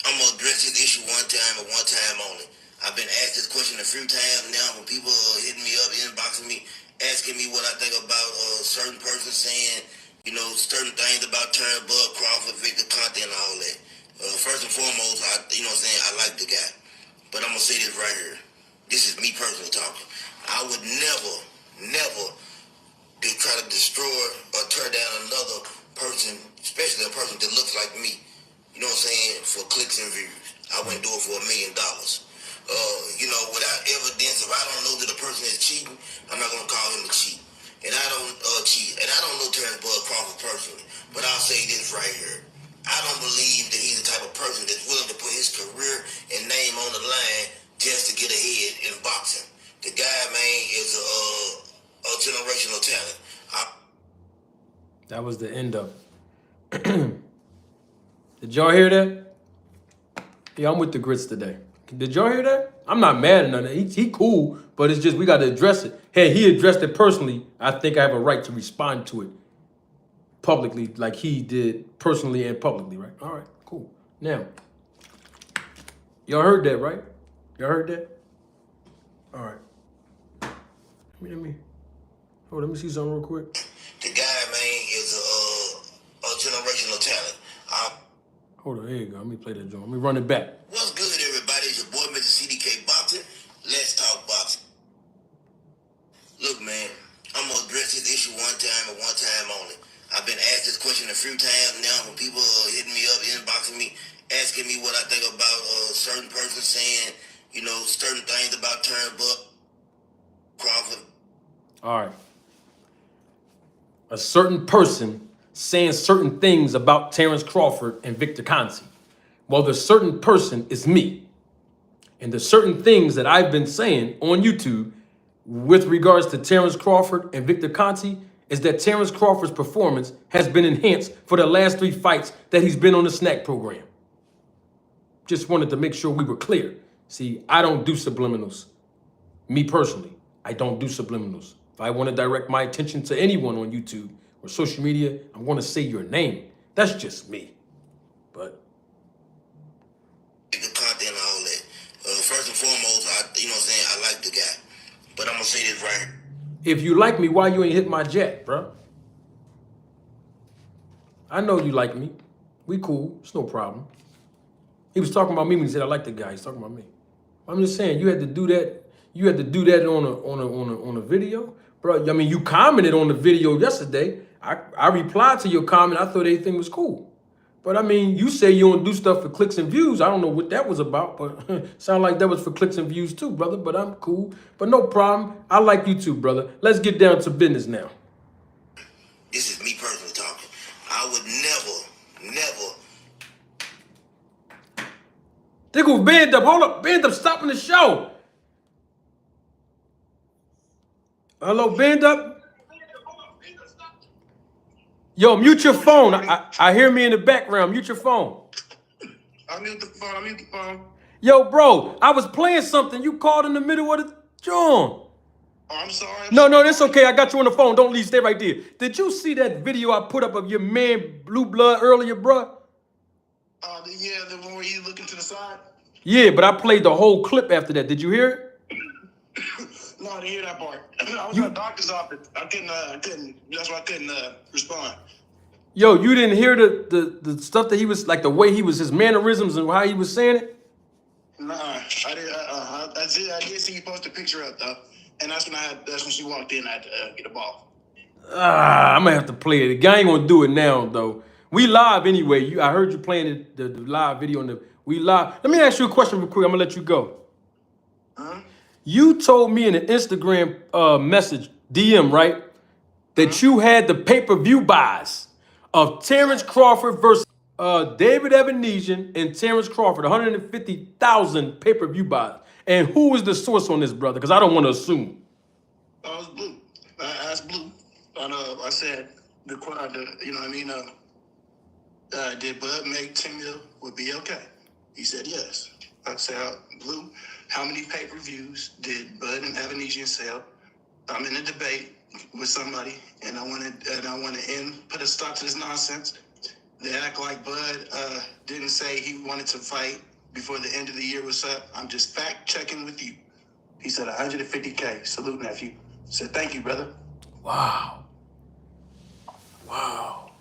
I'm going to address this issue one time and one time only. I've been asked this question a few times now when people are hitting me up, inboxing me, asking me what I think about certain persons saying, you know, certain things about Turnbull, Crawford, Victor Conte, and all that. First and foremost, you know what I'm saying, I like the guy. But I'm going to say this right here. This is me personally talking. I would never try to destroy or tear down another person, especially a person that looks like me. You know what I'm saying? For clicks and views. I wouldn't do it for $1 million. You know, without evidence, if I don't know that a person is cheating, I'm not gonna call him a cheat. And I don't cheat. And I don't know Terrence Bud Crawford personally. But I'll say this right here. I don't believe that he's the type of person that's willing to put his career and name on the line just to get ahead in boxing. The guy, man, is a generational talent. That was the end of it. Did y'all hear that? Yeah, I'm with the grits today. Did y'all hear that? I'm not mad at nothing. He cool, but it's just we got to address it. Hey, he addressed it personally. I think I have a right to respond to it publicly like he did personally and publicly, right? All right, cool. Now, y'all heard that, right? Y'all heard that? All right. Let me see something real quick. The guy, man, is a generational talent. Hold on, here you go. Let me play that joint. Let me run it back. What's good, everybody? It's your boy, Mr. CDK Boxing. Let's talk boxing. Look, man, I'm going to address this issue one time and one time only. I've been asked this question a few times now when people are hitting me up, inboxing me, asking me what I think about certain persons saying, you know, certain things about Turnbull, Crawford. All right. A certain person saying certain things about Terrence Crawford and Victor Conte. Well, the certain person is me. And the certain things that I've been saying on YouTube with regards to Terrence Crawford and Victor Conte is that Terrence Crawford's performance has been enhanced for the last 3 fights that he's been on the snack program. Just wanted to make sure we were clear. See, I don't do subliminals. Me personally, I don't do subliminals. If I want to direct my attention to anyone on YouTube or social media, I'm going to say your name. That's just me. But The content and all that. First and foremost, you know what I'm saying, I like the guy. But I'm going to say this right here. if you like me, why you ain't hit my jack, bro? I know you like me. We cool. It's no problem. He was talking about me when he said I like the guy. He's talking about me. I'm just saying you had to do that. You had to do that on a video, bro. I mean, you commented on the video yesterday. I replied to your comment. I thought everything was cool. But I mean, you say you don't do stuff for clicks and views. I don't know what that was about, but sound like that was for clicks and views too, brother. But I'm cool. But no problem. I like you too, brother. Let's get down to business now. This is me personally talking. I would never. Diggle, band up. Hold up. Band up. Stopping the show. Hello, band up. Yo, mute your phone. I hear me in the background. Mute your phone. I mute the phone. Yo, bro, I was playing something. You called in the middle of the joint. Oh, I'm sorry. No, that's okay. I got you on the phone. Don't leave. Stay right there. Did you see that video I put up of your man Blue Blood earlier, bro? Yeah, the one where you looking to the side. Yeah, but I played the whole clip after that. Did you hear it? No, I didn't hear that part. I was at the doctor's office. I couldn't. That's why I couldn't respond. Yo, you didn't hear the stuff that he was like, the way he was, his mannerisms and how he was saying it? Nah, I did. I did see you post a picture up though, and that's when she walked in. I had to get the ball. I'm gonna have to play it. The guy ain't gonna do it now though. We live anyway. I heard you playing the live video on we live. Let me ask you a question real quick. I'm gonna let you go. Huh? You told me in an Instagram message, DM, right, that you had the pay-per-view buys of Terrence Crawford versus David Evanesian and Terrence Crawford, 150,000 pay-per-view buys. And who is the source on this, brother? Because I don't want to assume. I was Blue. I asked Blue. I said, you know what I mean? Did Bud make 10 mil with BLK? He said yes. I said, Blue, how many pay-per-views did Bud and Evanesian sell? I'm in a debate with somebody, and I want to put a stop to this nonsense. They act like Bud didn't say he wanted to fight before the end of the year was up. I'm just fact-checking with you. He said 150K. Salute, nephew. Said, thank you, brother. Wow. Wow.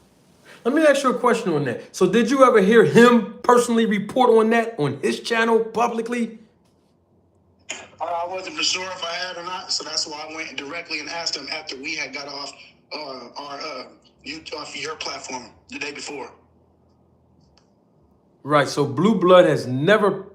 Let me ask you a question on that. So did you ever hear him personally report on that on his channel publicly? I wasn't for sure if I had or not, so that's why I went directly and asked him after we had got off off your platform the day before. Right, so Blue Blood has never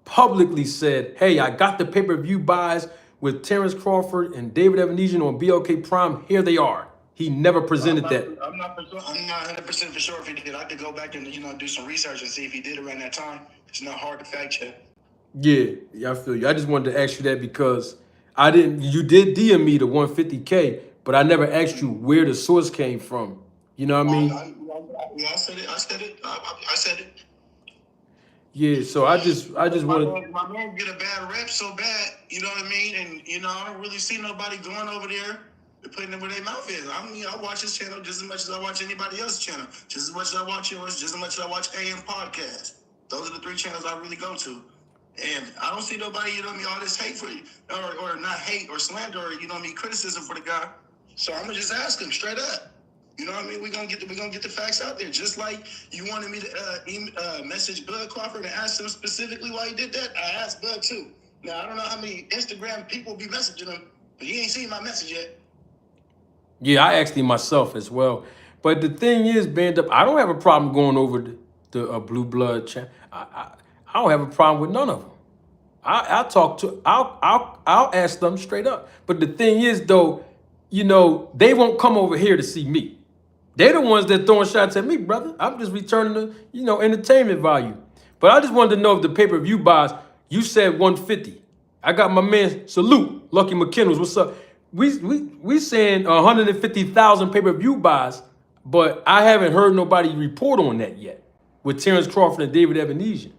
publicly said, hey, I got the pay-per-view buys with Terrence Crawford and David Evanesian on BLK Prime. Here they are. He never presented that. I'm not 100% for sure if he did. I could go back and do some research and see if he did around that time. It's not hard to fact check. Yeah, I feel you. I just wanted to ask you that because you did DM me the 150K, but I never asked you where the source came from. You know what I mean? I said it. I said it. Yeah, so I just wanted. My man get a bad rep so bad, you know what I mean? And I don't really see nobody going over there and putting it where their mouth is. I watch his channel just as much as I watch anybody else's channel, just as much as I watch yours, just as much as I watch AM Podcast. Those are the 3 channels I really go to. And I don't see nobody, all this hate for you, or not hate or slander, or criticism for the guy. So I'm gonna just ask him straight up. You know what I mean? We're gonna get the facts out there. Just like you wanted me to message Bud Crawford and ask him specifically why he did that. I asked Bud too. Now I don't know how many Instagram people be messaging him, but he ain't seen my message yet. Yeah, I asked him myself as well. But the thing is, Band Up, I don't have a problem going over the Blue Blood channel. I don't have a problem with none of them. I'll ask them straight up. But the thing is, though, they won't come over here to see me. They're the ones that throwing shots at me, brother. I'm just returning the, entertainment value. But I just wanted to know if the pay-per-view buys, you said 150. I got my man, Salute, Lucky McKinnels. What's up? We saying 150,000 pay-per-view buys, but I haven't heard nobody report on that yet with Terrence Crawford and David Evanesian.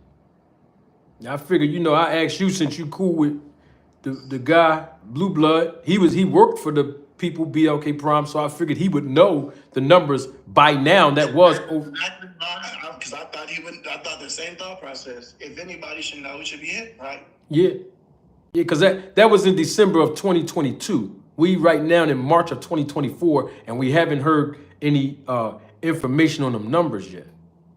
I figured, I asked you since you cool with the guy, Blue Blood. He worked for the people, BLK Prime, so I figured he would know the numbers by now. That was over. Because I thought the same thought process. If anybody should know, it should be him, right? Yeah, because that was in December of 2022. We right now in March of 2024, and we haven't heard any information on them numbers yet.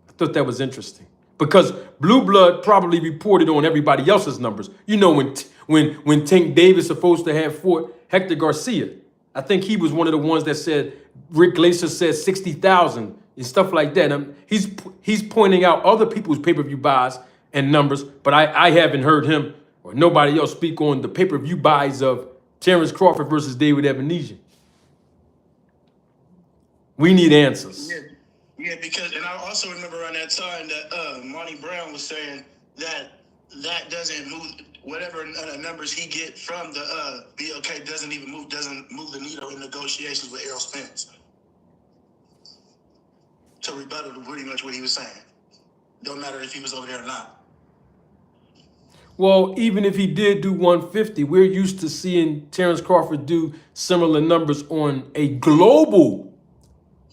I thought that was interesting. Because Blue Blood probably reported on everybody else's numbers. When Tank Davis supposed to have fought Hector Garcia, I think he was one of the ones that said Rick Glacier said 60,000 and stuff like that. He's pointing out other people's pay-per-view buys and numbers, but I haven't heard him or nobody else speak on the pay-per-view buys of Terrence Crawford versus David Evanesian. We need answers. Yeah, because, and I also remember around that time that Monty Brown was saying that doesn't move, whatever numbers he get from the BLK doesn't move the needle in negotiations with Errol Spence. To rebuttal to pretty much what he was saying. Don't matter if he was over there or not. Well, even if he did do 150, we're used to seeing Terrence Crawford do similar numbers on a global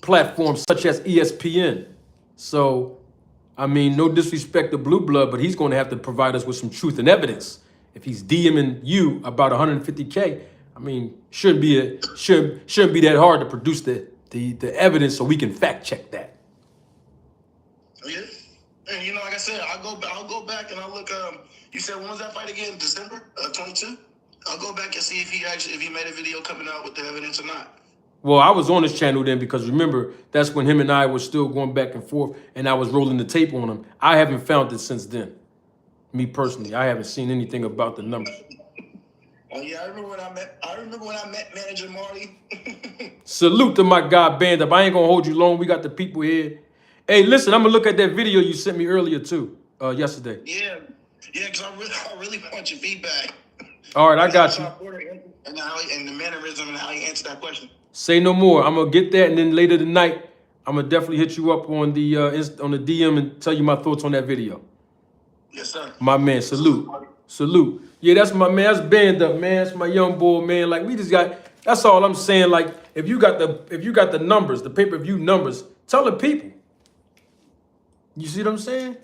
platform such as ESPN. So, no disrespect to Blue Blood, but he's going to have to provide us with some truth and evidence. If he's DMing you about 150K, shouldn't be that hard to produce the evidence so we can fact check that. Yeah, and like I said, I'll go back and I'll look. You said when was that fight again? December 22. I'll go back and see if he made a video coming out with the evidence or not. Well, I was on his channel then because remember, that's when him and I were still going back and forth and I was rolling the tape on him. I haven't found it since then. Me personally, I haven't seen anything about the numbers. Oh yeah, I remember when I met Manager Marty. Salute to my guy Band Up. I ain't gonna hold you long. We got the people here. Hey, listen, I'm gonna look at that video you sent me earlier too, yesterday. Yeah, because I really want your feedback. All right, I got you. And the mannerism and how he answered that question. Say no more. I'm gonna get that, and then later tonight, I'm gonna definitely hit you up on the DM and tell you my thoughts on that video. Yes, sir. My man, salute. Salute. Yeah, that's my man. That's Band Up, man. That's my young boy, man. Like, we just got, that's all I'm saying. Like, if you got the numbers, the pay-per-view numbers, tell the people. You see what I'm saying?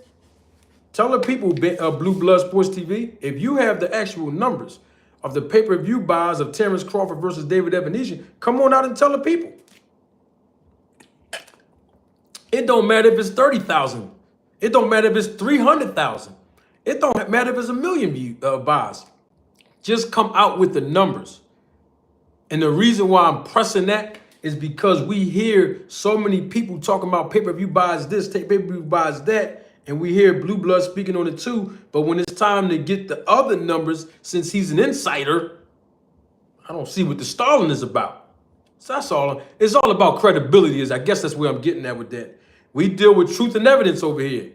Tell the people, Blue Blood Sports TV, if you have the actual numbers of the pay-per-view buys of Terrence Crawford versus David Ebenezer, come on out and tell the people. It don't matter if it's 30,000. It don't matter if it's 300,000. It don't matter if it's 1 million buys. Just come out with the numbers. And the reason why I'm pressing that is because we hear so many people talking about pay-per-view buys this, pay-per-view buys that, and we hear Blue Blood speaking on it too. But when it's time to get the other numbers, since he's an insider, I don't see what the stalling is about. So that's all. It's all about credibility. I guess that's where I'm getting at with that. We deal with truth and evidence over here.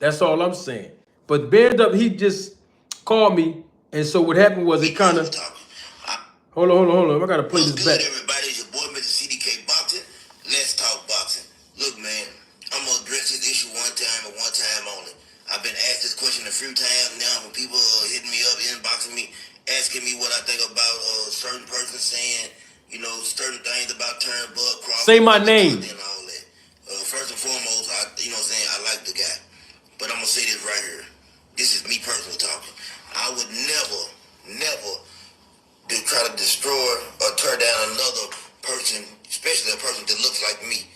That's all I'm saying. But Band Up, he just called me, and so what happened was it kind of. Hold on. I gotta play this back. Everybody, it's your boy, Mr. CDK Boxing. Let's talk boxing. Look, man, I'm gonna address this issue one time and one time only. I've been asked this question a few times now when people are hitting me up, inboxing me, asking me what I think about certain persons saying, you know, certain things about Turnbull, Crawford. Say my name. And all that. First and foremost, you know what I'm saying, I like the guy. But I'm gonna say this right here. This is me personally talking. I would never try to destroy or tear down another person, especially a person that looks like me.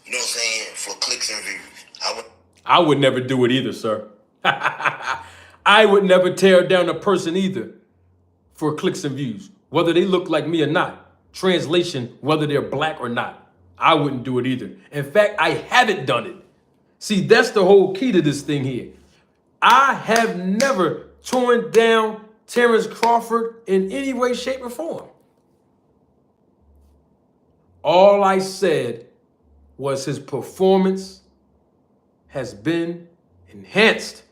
You know what I'm saying? For clicks and views. I would never do it either, sir. I would never tear down a person either for clicks and views, whether they look like me or not. Translation, whether they're black or not. I wouldn't do it either. In fact, I haven't done it. See, that's the whole key to this thing here. I have never torn down Terrence Crawford in any way, shape, or form. All I said was his performance has been enhanced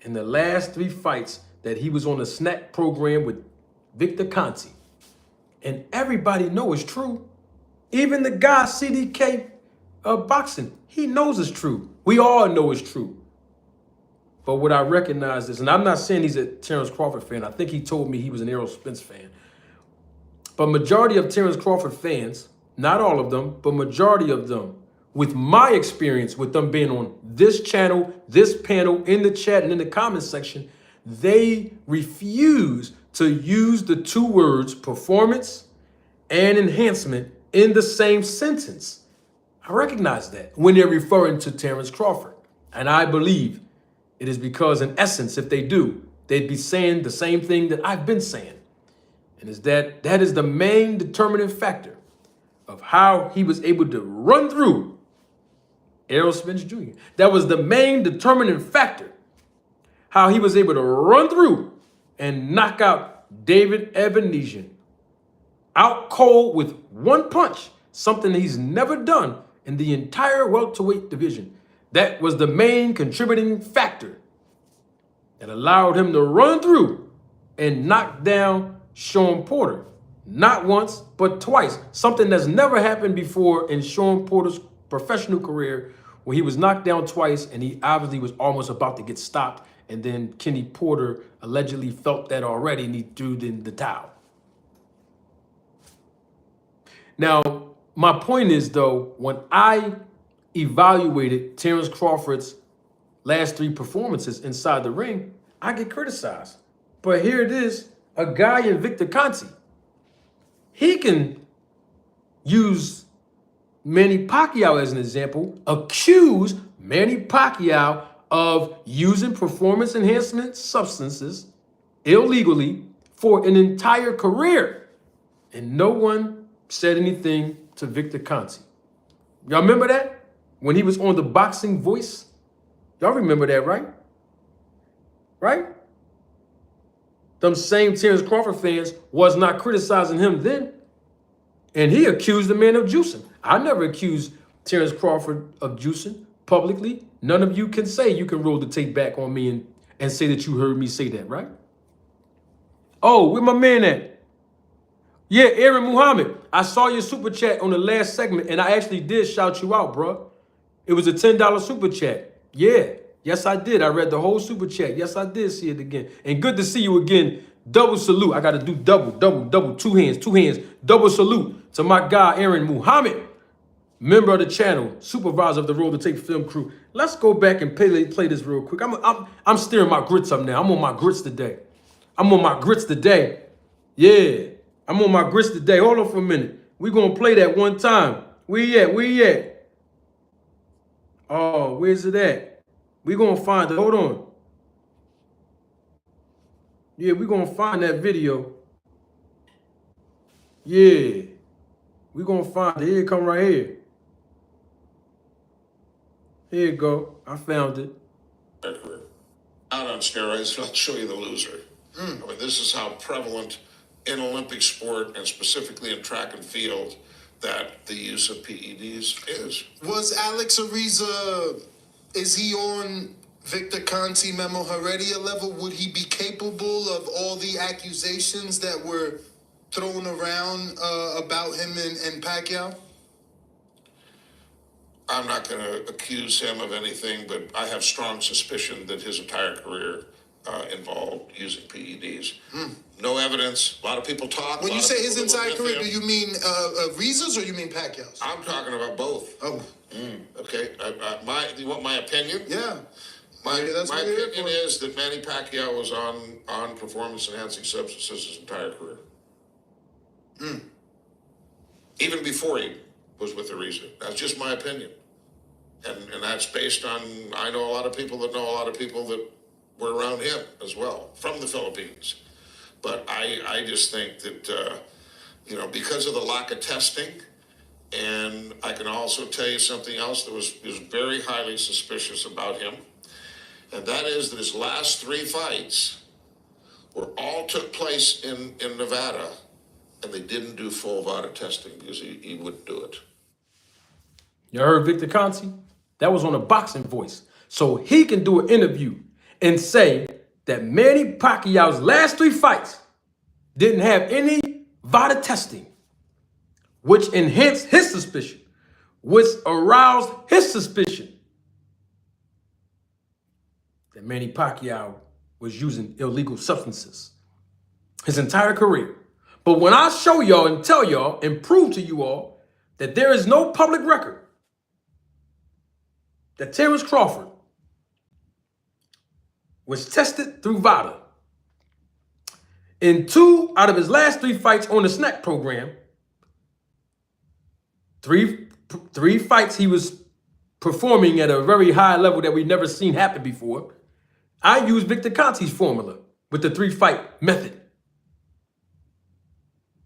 in the last 3 fights that he was on a snack program with Victor Conti. And everybody knows it's true. Even the guy, CDK Boxing, he knows it's true. We all know it's true. But what I recognize is, and I'm not saying he's a Terrence Crawford fan. I think he told me he was an Errol Spence fan. But majority of Terrence Crawford fans, not all of them, but majority of them, with my experience with them being on this channel, this panel, in the chat and in the comments section, they refuse to use the 2 words performance and enhancement in the same sentence. I recognize that when they're referring to Terrence Crawford. And I believe it is because, in essence, if they do, they'd be saying the same thing that I've been saying. And is that is the main determining factor of how he was able to run through Errol Spence Jr. That was the main determining factor. How he was able to run through and knock out David Ebenezer out cold with 1 punch, something he's never done in the entire welterweight division. That was the main contributing factor that allowed him to run through and knock down Sean Porter. Not once, but twice. Something that's never happened before in Sean Porter's professional career, where he was knocked down twice and he obviously was almost about to get stopped. And then Kenny Porter allegedly felt that already and he threw in the towel. Now, my point is, though, when I evaluated Terrence Crawford's last 3 performances inside the ring, I get criticized. But here it is, a guy in Victor Conti. He can use Manny Pacquiao as an example, accuse Manny Pacquiao of using performance enhancement substances illegally for an entire career. And no one said anything to Victor Conti. Y'all remember that? When he was on the Boxing Voice? Y'all remember that, right? Right? Them same Terrence Crawford fans was not criticizing him then. And he accused the man of juicing. I never accused Terrence Crawford of juicing publicly. None of you can say, you can roll the tape back on me and say that you heard me say that, right? Oh, where my man at? Yeah, Aaron Muhammad. I saw your super chat on the last segment, and I actually did shout you out, bro. It was a $10 super chat. Yeah, yes, I did. I read the whole super chat. Yes, I did see it again. And good to see you again. Double salute. I got to do double. Two hands. Double salute to my guy, Aaron Muhammad, member of the channel, supervisor of the Roll to Tape film crew. Let's go back and play this real quick. I'm stirring my grits up now. I'm on my grits today. Yeah, I'm on my grits today. Hold on for a minute. We gonna play that one time. Where you at? Oh, where's it at? We gonna find it. Hold on. Yeah, we gonna find that video. Yeah, we gonna find it. Here it come right here. Here you go. I found it. Out on steroids, I'll show you the loser. I mean, this is how prevalent in Olympic sport and specifically in track and field that the use of PEDs is. Was Alex Ariza, is he on Victor Conte Memo Heredia level? Would he be capable of all the accusations that were thrown around about him and Pacquiao? I'm not going to accuse him of anything, but I have strong suspicion that his entire career involved using PEDs. No evidence. A lot of people talk. When you say his entire career, do you mean Ariza's or you mean Pacquiao's? I'm talking about both. Oh. Okay. You want my opinion? Yeah. My opinion is that Manny Pacquiao was on performance-enhancing substances his entire career. Even before he was with Ariza. That's just my opinion. And that's based on, I know a lot of people that know a lot of people that were around him as well, from the Philippines. But I just think that, because of the lack of testing, and I can also tell you something else that was very highly suspicious about him, and that is that his last 3 fights all took place in Nevada, and they didn't do full VADA testing because he wouldn't do it. You heard Victor Conte? That was on a boxing voice. So he can do an interview and say that Manny Pacquiao's last 3 fights didn't have any VADA testing, which enhanced his suspicion, which aroused his suspicion that Manny Pacquiao was using illegal substances his entire career. But when I show y'all and tell y'all and prove to you all that there is no public record that Terrence Crawford was tested through VADA in 2 out of his last 3 fights on the snack program, 3 fights he was performing at a very high level that we've never seen happen before, I used Victor Conte's formula with the 3-fight method.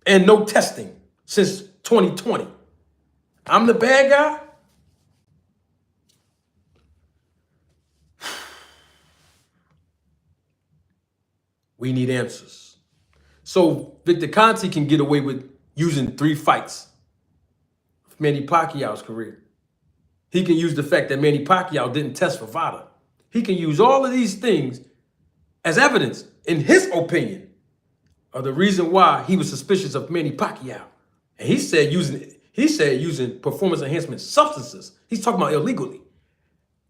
And no testing since 2020. I'm the bad guy? We need answers. So Victor Conte can get away with using 3 fights of Manny Pacquiao's career. He can use the fact that Manny Pacquiao didn't test for VADA. He can use all of these things as evidence, in his opinion, of the reason why he was suspicious of Manny Pacquiao. And he said using performance enhancement substances. He's talking about illegally.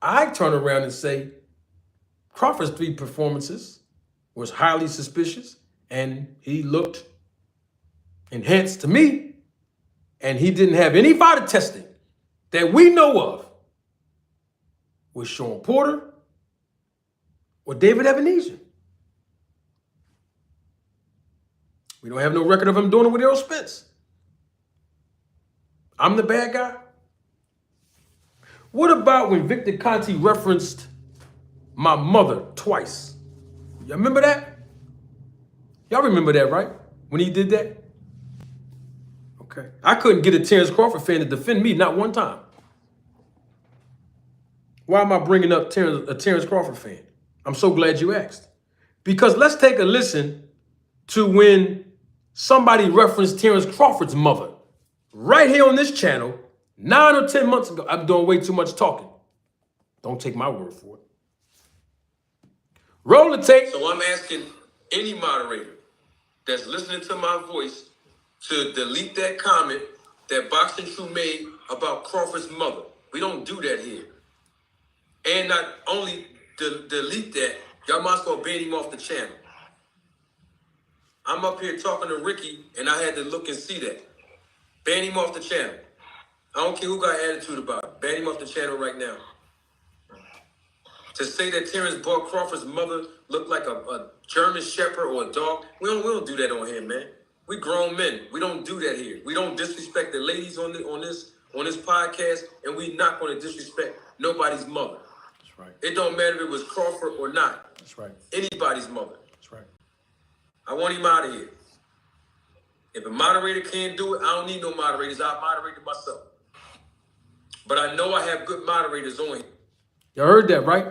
I turn around and say Crawford's 3 performances was highly suspicious, and he looked enhanced to me, and he didn't have any VADA testing that we know of with Sean Porter or David Ebenezer. We don't have no record of him doing it with Errol Spence. I'm the bad guy? What about when Victor Conte referenced my mother twice? Y'all remember that? Y'all remember that, right? When he did that? Okay. I couldn't get a Terrence Crawford fan to defend me, not one time. Why am I bringing up a Terrence Crawford fan? I'm so glad you asked. Because let's take a listen to when somebody referenced Terrence Crawford's mother right here on this channel 9 or 10 months ago. I'm doing way too much talking. Don't take my word for it. Roll the tape. So I'm asking any moderator, that's listening to my voice to delete that comment that Boxing True made about Crawford's mother. We don't do that here. And not only delete that, y'all might as well ban him off the channel. I'm up here talking to Ricky, and I had to look and see that. Ban him off the channel. I don't care who got attitude about it. Ban him off the channel right now. To say that Terrence Bud Crawford's mother looked like a German shepherd or a dog, we don't do that on here, man. We grown men. We don't do that here. We don't disrespect the ladies on this podcast, and we not going to disrespect nobody's mother. That's right. It don't matter if it was Crawford or not. That's right. Anybody's mother. That's right. I want him out of here. If a moderator can't do it, I don't need no moderators. I'll moderate it myself. But I know I have good moderators on here. You heard that, right?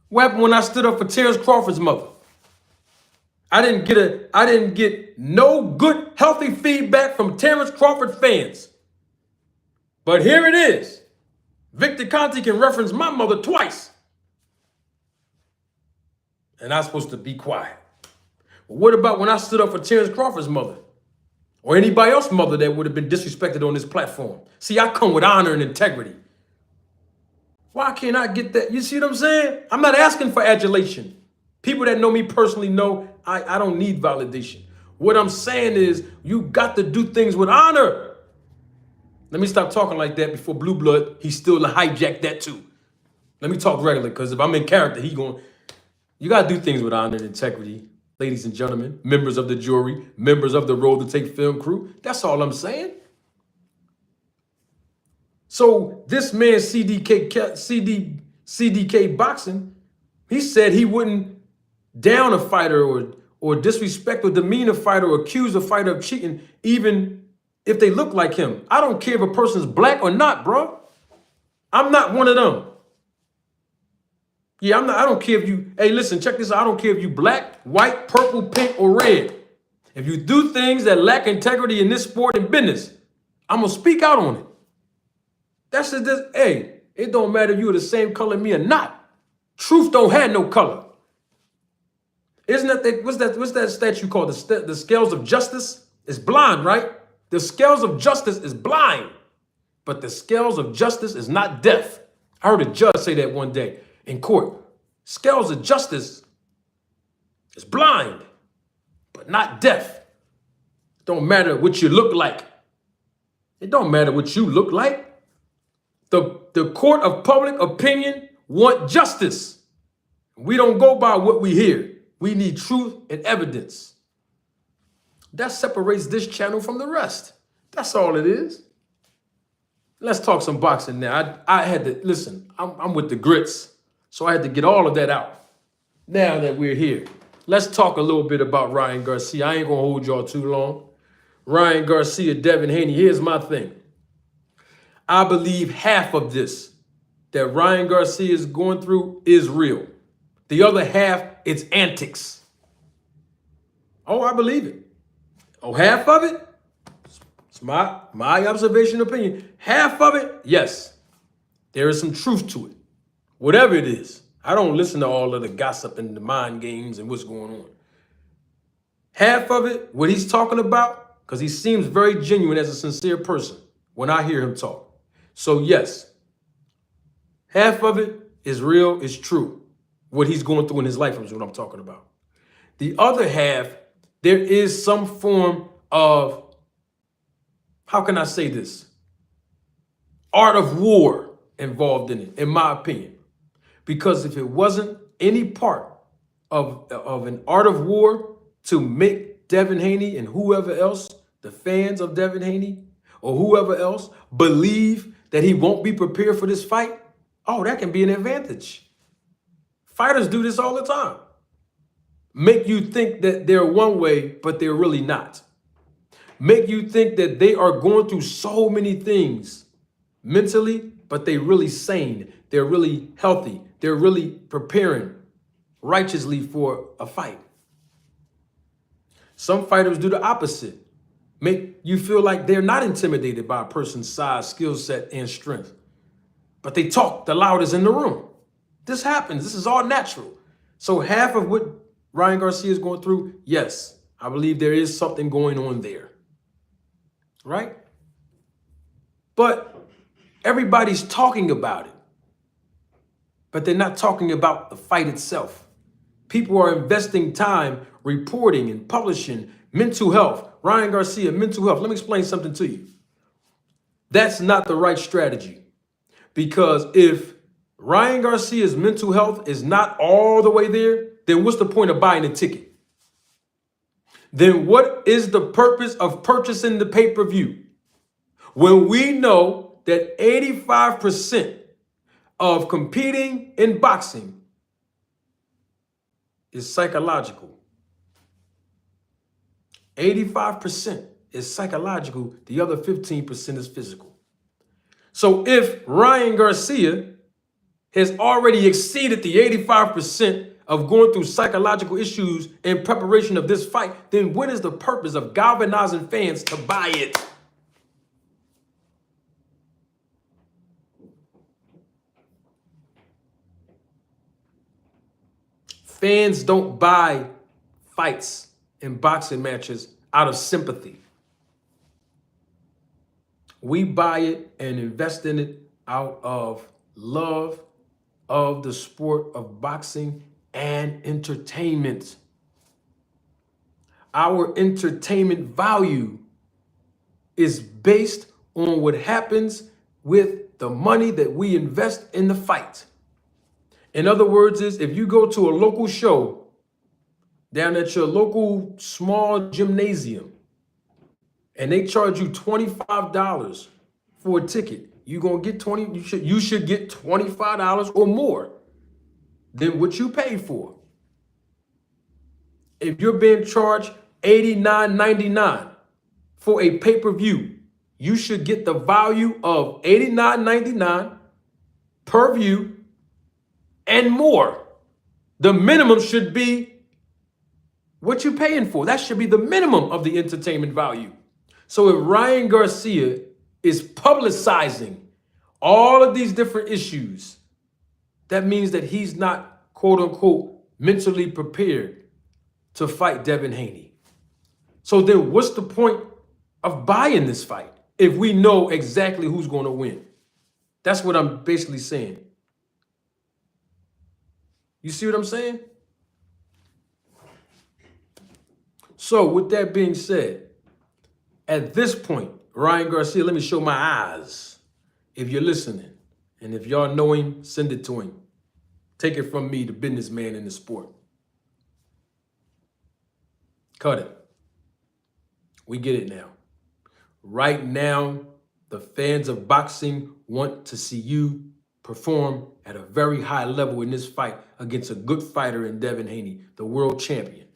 What happened when I stood up for Terrence Crawford's mother? I didn't get no good, healthy feedback from Terrence Crawford fans. But here it is. Victor Conte can reference my mother twice. And I'm supposed to be quiet. But what about when I stood up for Terrence Crawford's mother? Or anybody else's mother that would have been disrespected on this platform? See, I come with honor and integrity. Why can't I get that? You see what I'm saying? I'm not asking for adulation. People that know me personally know I don't need validation. What I'm saying is you got to do things with honor. Let me stop talking like that before Blue Blood, he still hijacked that too. Let me talk regular, because if I'm in character, you got to do things with honor and integrity. Ladies and gentlemen, members of the jury, members of the Roll to Take film crew. That's all I'm saying. So this man, CDK Boxing, he said he wouldn't down a fighter or disrespect or demean a fighter or accuse a fighter of cheating, even if they look like him. I don't care if a person's black or not, bro. I'm not one of them. Yeah, I don't care if you, hey, listen, check this out. I don't care if you black, white, purple, pink, or red. If you do things that lack integrity in this sport and business, I'm going to speak out on it. That's just this, hey, it don't matter if you're the same color as me or not. Truth don't have no color. Isn't that, what's that statue called? The scales of justice is blind, right? The scales of justice is blind, but the scales of justice is not deaf. I heard a judge say that one day in court. Scales of justice is blind, but not deaf. Don't matter what you look like. It don't matter what you look like. The court of public opinion want justice. We don't go by what we hear. We need truth and evidence. That separates this channel from the rest. That's all it is. Let's talk some boxing now. I had to, listen, I'm with the grits, so I had to get all of that out. Now that we're here, let's talk a little bit about Ryan Garcia. I ain't gonna hold y'all too long. Ryan Garcia, Devin Haney, here's my thing. I believe half of this that Ryan Garcia is going through is real. The other half, it's antics. Oh, I believe it. Oh, half of it? It's my observation opinion. Half of it, yes. There is some truth to it. Whatever it is. I don't listen to all of the gossip and the mind games and what's going on. Half of it, what he's talking about, because he seems very genuine as a sincere person when I hear him talk. So yes, half of it is real, is true. What he's going through in his life is what I'm talking about. The other half, there is some form of, how can I say this? Art of war involved in it, in my opinion. Because if it wasn't any part of an art of war to make Devin Haney and whoever else, the fans of Devin Haney or whoever else, believe that he won't be prepared for this fight, oh, that can be an advantage. Fighters do this all the time. Make you think that they're one way, but they're really not. Make you think that they are going through so many things mentally, but they're really sane. They're really healthy. They're really preparing righteously for a fight. Some fighters do the opposite. Make you feel like they're not intimidated by a person's size, skill set, and strength. But they talk the loudest in the room. This happens. This is all natural. So half of what Ryan Garcia is going through, yes, I believe there is something going on there, right? But everybody's talking about it, but they're not talking about the fight itself. People are investing time reporting and publishing mental health. Ryan Garcia, mental health. Let me explain something to you. That's not the right strategy, because if Ryan Garcia's mental health is not all the way there, then what's the point of buying a ticket? Then what is the purpose of purchasing the pay-per-view? When we know that 85% of competing in boxing is psychological. 85% is psychological. The other 15% is physical. So if Ryan Garcia has already exceeded the 85% of going through psychological issues in preparation of this fight, then what is the purpose of galvanizing fans to buy it? Fans don't buy fights and boxing matches out of sympathy. We buy it and invest in it out of love of the sport of boxing and entertainment. Our entertainment value is based on what happens with the money that we invest in the fight. In other words, is if you go to a local show down at your local small gymnasium and they charge you $25 for a ticket, you're gonna get you should get $25 or more than what you paid for. If you're being charged $89.99 for a pay-per-view, you should get the value of $89.99 per view and more. The minimum should be what you're paying for. That should be the minimum of the entertainment value. So if Ryan Garcia is publicizing all of these different issues, that means that he's not, quote unquote, mentally prepared to fight Devin Haney. So then what's the point of buying this fight if we know exactly who's going to win? That's what I'm basically saying. You see what I'm saying? So with that being said, at this point, Ryan Garcia, let me show my eyes. If you're listening, and if y'all know him, send it to him. Take it from me, the businessman in the sport. Cut it. We get it now. Right now, the fans of boxing want to see you perform at a very high level in this fight against a good fighter in Devin Haney, the world champion.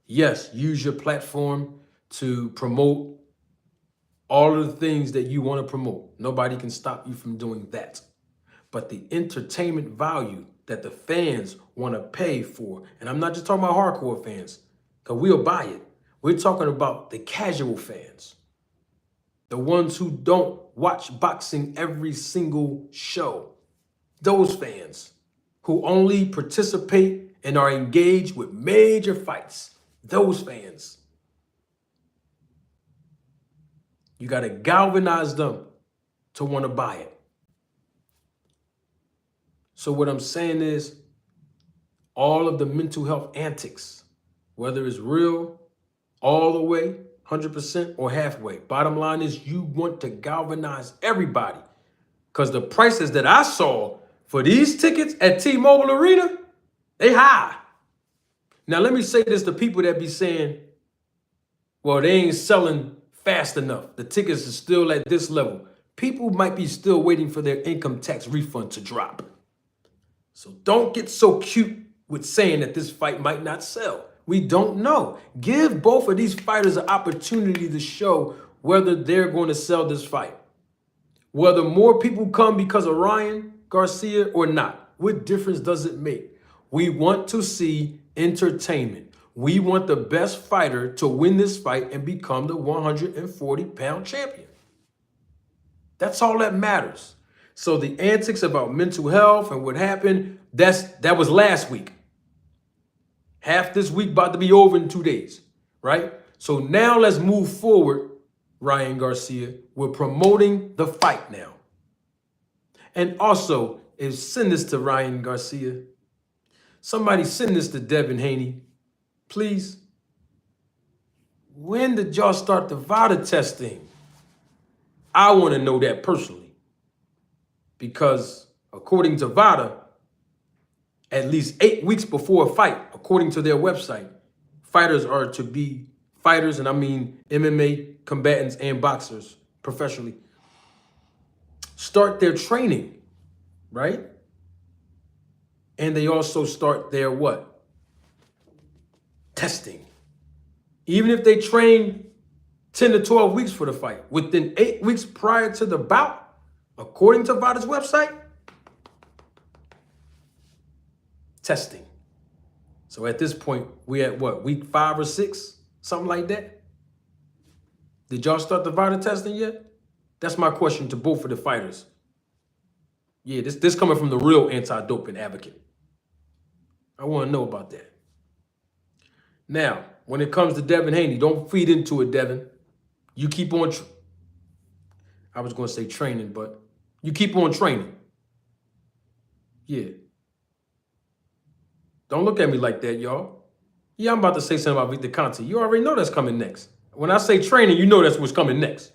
Yes, use your platform to promote all of the things that you want to promote. Nobody can stop you from doing that. But the entertainment value that the fans want to pay for, and I'm not just talking about hardcore fans, because we'll buy it. We're talking about the casual fans, the ones who don't watch boxing every single show. Those fans who only participate and are engaged with major fights. Those fans. You got to galvanize them to want to buy it. So what I'm saying is all of the mental health antics, whether it's real, all the way, 100% or halfway. Bottom line is you want to galvanize everybody, because the prices that I saw for these tickets at T-Mobile Arena, they high. Now, let me say this to people that be saying, well, they ain't selling fast enough. The tickets are still at this level. People might be still waiting for their income tax refund to drop. So don't get so cute with saying that this fight might not sell. We don't know. Give both of these fighters an opportunity to show whether they're going to sell this fight. Whether more people come because of Ryan Garcia or not. What difference does it make? We want to see entertainment. We want the best fighter to win this fight and become the 140-pound champion. That's all that matters. So the antics about mental health and what happened, that was last week. Half this week about to be over in 2 days, right? So now let's move forward, Ryan Garcia. We're promoting the fight now. And also, send this to Ryan Garcia. Somebody send this to Devin Haney, please. When did y'all start the VADA testing? I want to know that personally. Because according to VADA, at least 8 weeks before a fight, according to their website, fighters are to be fighters, and I mean MMA combatants and boxers professionally, start their training, right? And they also start their what? Testing. Even if they train 10 to 12 weeks for the fight, within 8 weeks prior to the bout, according to VADA's website, testing. So at this point, we at what, week 5 or 6? Something like that? Did y'all start the VADA testing yet? That's my question to both of the fighters. Yeah, this coming from the real anti-doping advocate. I want to know about that. Now, when it comes to Devin Haney, don't feed into it, Devin. You keep on, I was going to say training, but you keep on training. Yeah. Don't look at me like that, y'all. Yeah, I'm about to say something about Victor Conte. You already know that's coming next. When I say training, you know that's what's coming next.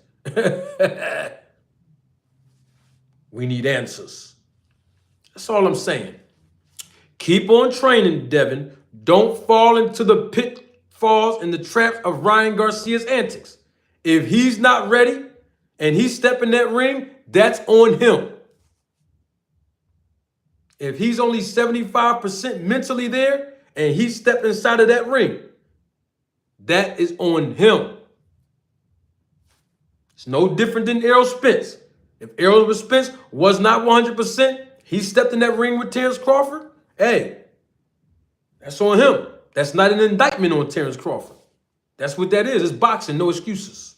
We need answers. That's all I'm saying. Keep on training, Devin. Don't fall into the pitfalls and the traps of Ryan Garcia's antics. If he's not ready and he's stepping that ring, that's on him. If he's only 75% mentally there and he stepped inside of that ring, that is on him. It's no different than Errol Spence. If Errol Spence was not 100%, he stepped in that ring with Terrence Crawford, hey, that's on him. That's not an indictment on Terrence Crawford. That's what that is. It's boxing, no excuses.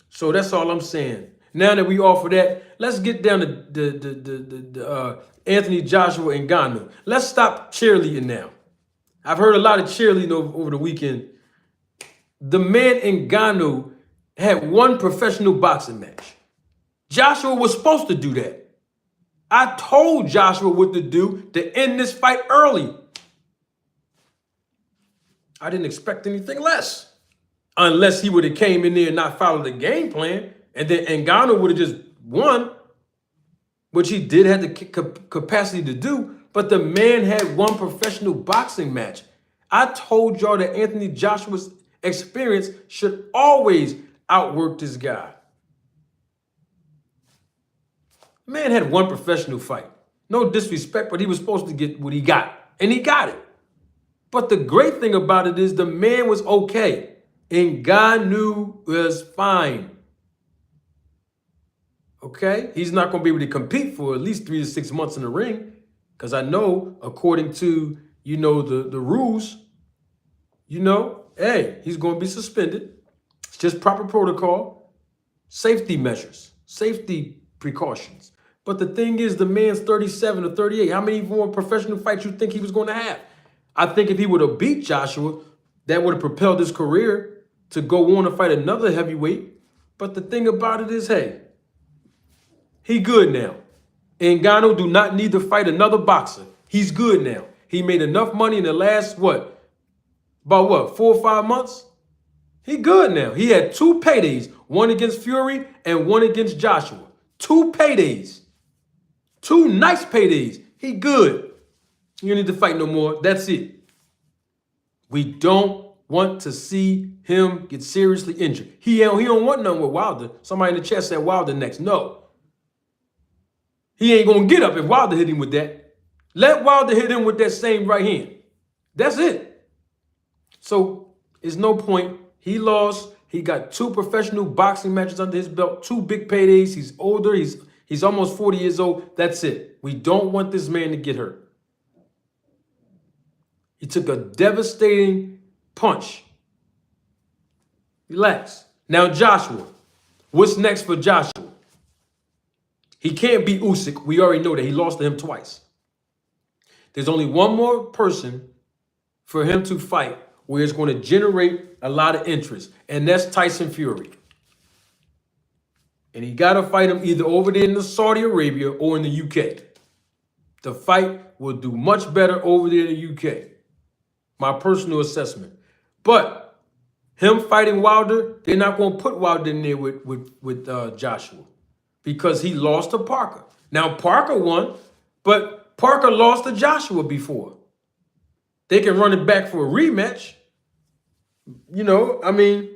So that's all I'm saying. Now that we offer that, let's get down to the Anthony Joshua and Ngannou. Let's stop cheerleading now. I've heard a lot of cheerleading over the weekend. The man Ngannou had one professional boxing match. Joshua was supposed to do that. I told Joshua what to do to end this fight early. I didn't expect anything less. Unless he would have came in there and not followed the game plan, and then Ngannou would have just won, which he did have the capacity to do, but the man had one professional boxing match. I told y'all that Anthony Joshua's experience should always outwork this guy. Man had one professional fight. No disrespect, but he was supposed to get what he got, and he got it. But the great thing about it is the man was okay, and Ngannou was fine. Okay? He's not going to be able to compete for at least 3 to 6 months in the ring, because I know, according to, the rules, hey, he's going to be suspended. It's just proper protocol, safety measures, safety precautions. But the thing is, the man's 37 or 38. How many more professional fights you think he was going to have? I think if he would have beat Joshua, that would have propelled his career to go on to fight another heavyweight. But the thing about it is, hey, he good now. Ngannou do not need to fight another boxer. He's good now. He made enough money in the last, 4 or 5 months? He good now. He had 2 paydays, one against Fury and one against Joshua. 2 paydays. 2 nice paydays. He good. You don't need to fight no more. That's it. We don't want to see him get seriously injured. He don't want nothing with Wilder. Somebody in the chat said Wilder next. No. He ain't going to get up if Wilder hit him with that. Let Wilder hit him with that same right hand. That's it. So, it's no point. He lost. He got 2 professional boxing matches under his belt, 2 big paydays. He's older. He's almost 40 years old. That's it. We don't want this man to get hurt. He took a devastating punch. Relax. Now, Joshua. What's next for Joshua? He can't beat Usyk. We already know that. He lost to him twice. There's only one more person for him to fight where it's going to generate a lot of interest, and that's Tyson Fury. And he got to fight him either over there in Saudi Arabia or in the UK. The fight will do much better over there in the UK. My personal assessment. But him fighting Wilder, they're not going to put Wilder in there with Joshua because he lost to Parker. Now, Parker won, but Parker lost to Joshua before. They can run it back for a rematch. You know, I mean,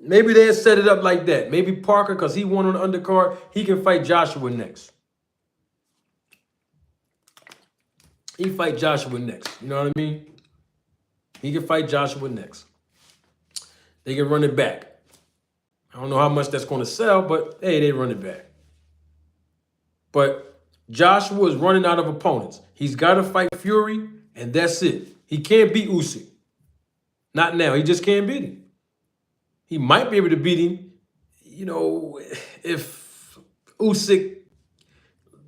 maybe they'll set it up like that. Maybe Parker, because he won on the undercard, he can fight Joshua next. He fight Joshua next. You know what I mean? He can fight Joshua next. They can run it back. I don't know how much that's going to sell, but hey, they run it back. But Joshua is running out of opponents. He's got to fight Fury, and that's it. He can't beat Usyk. Not now. He just can't beat him. He might be able to beat him, you know, if Usyk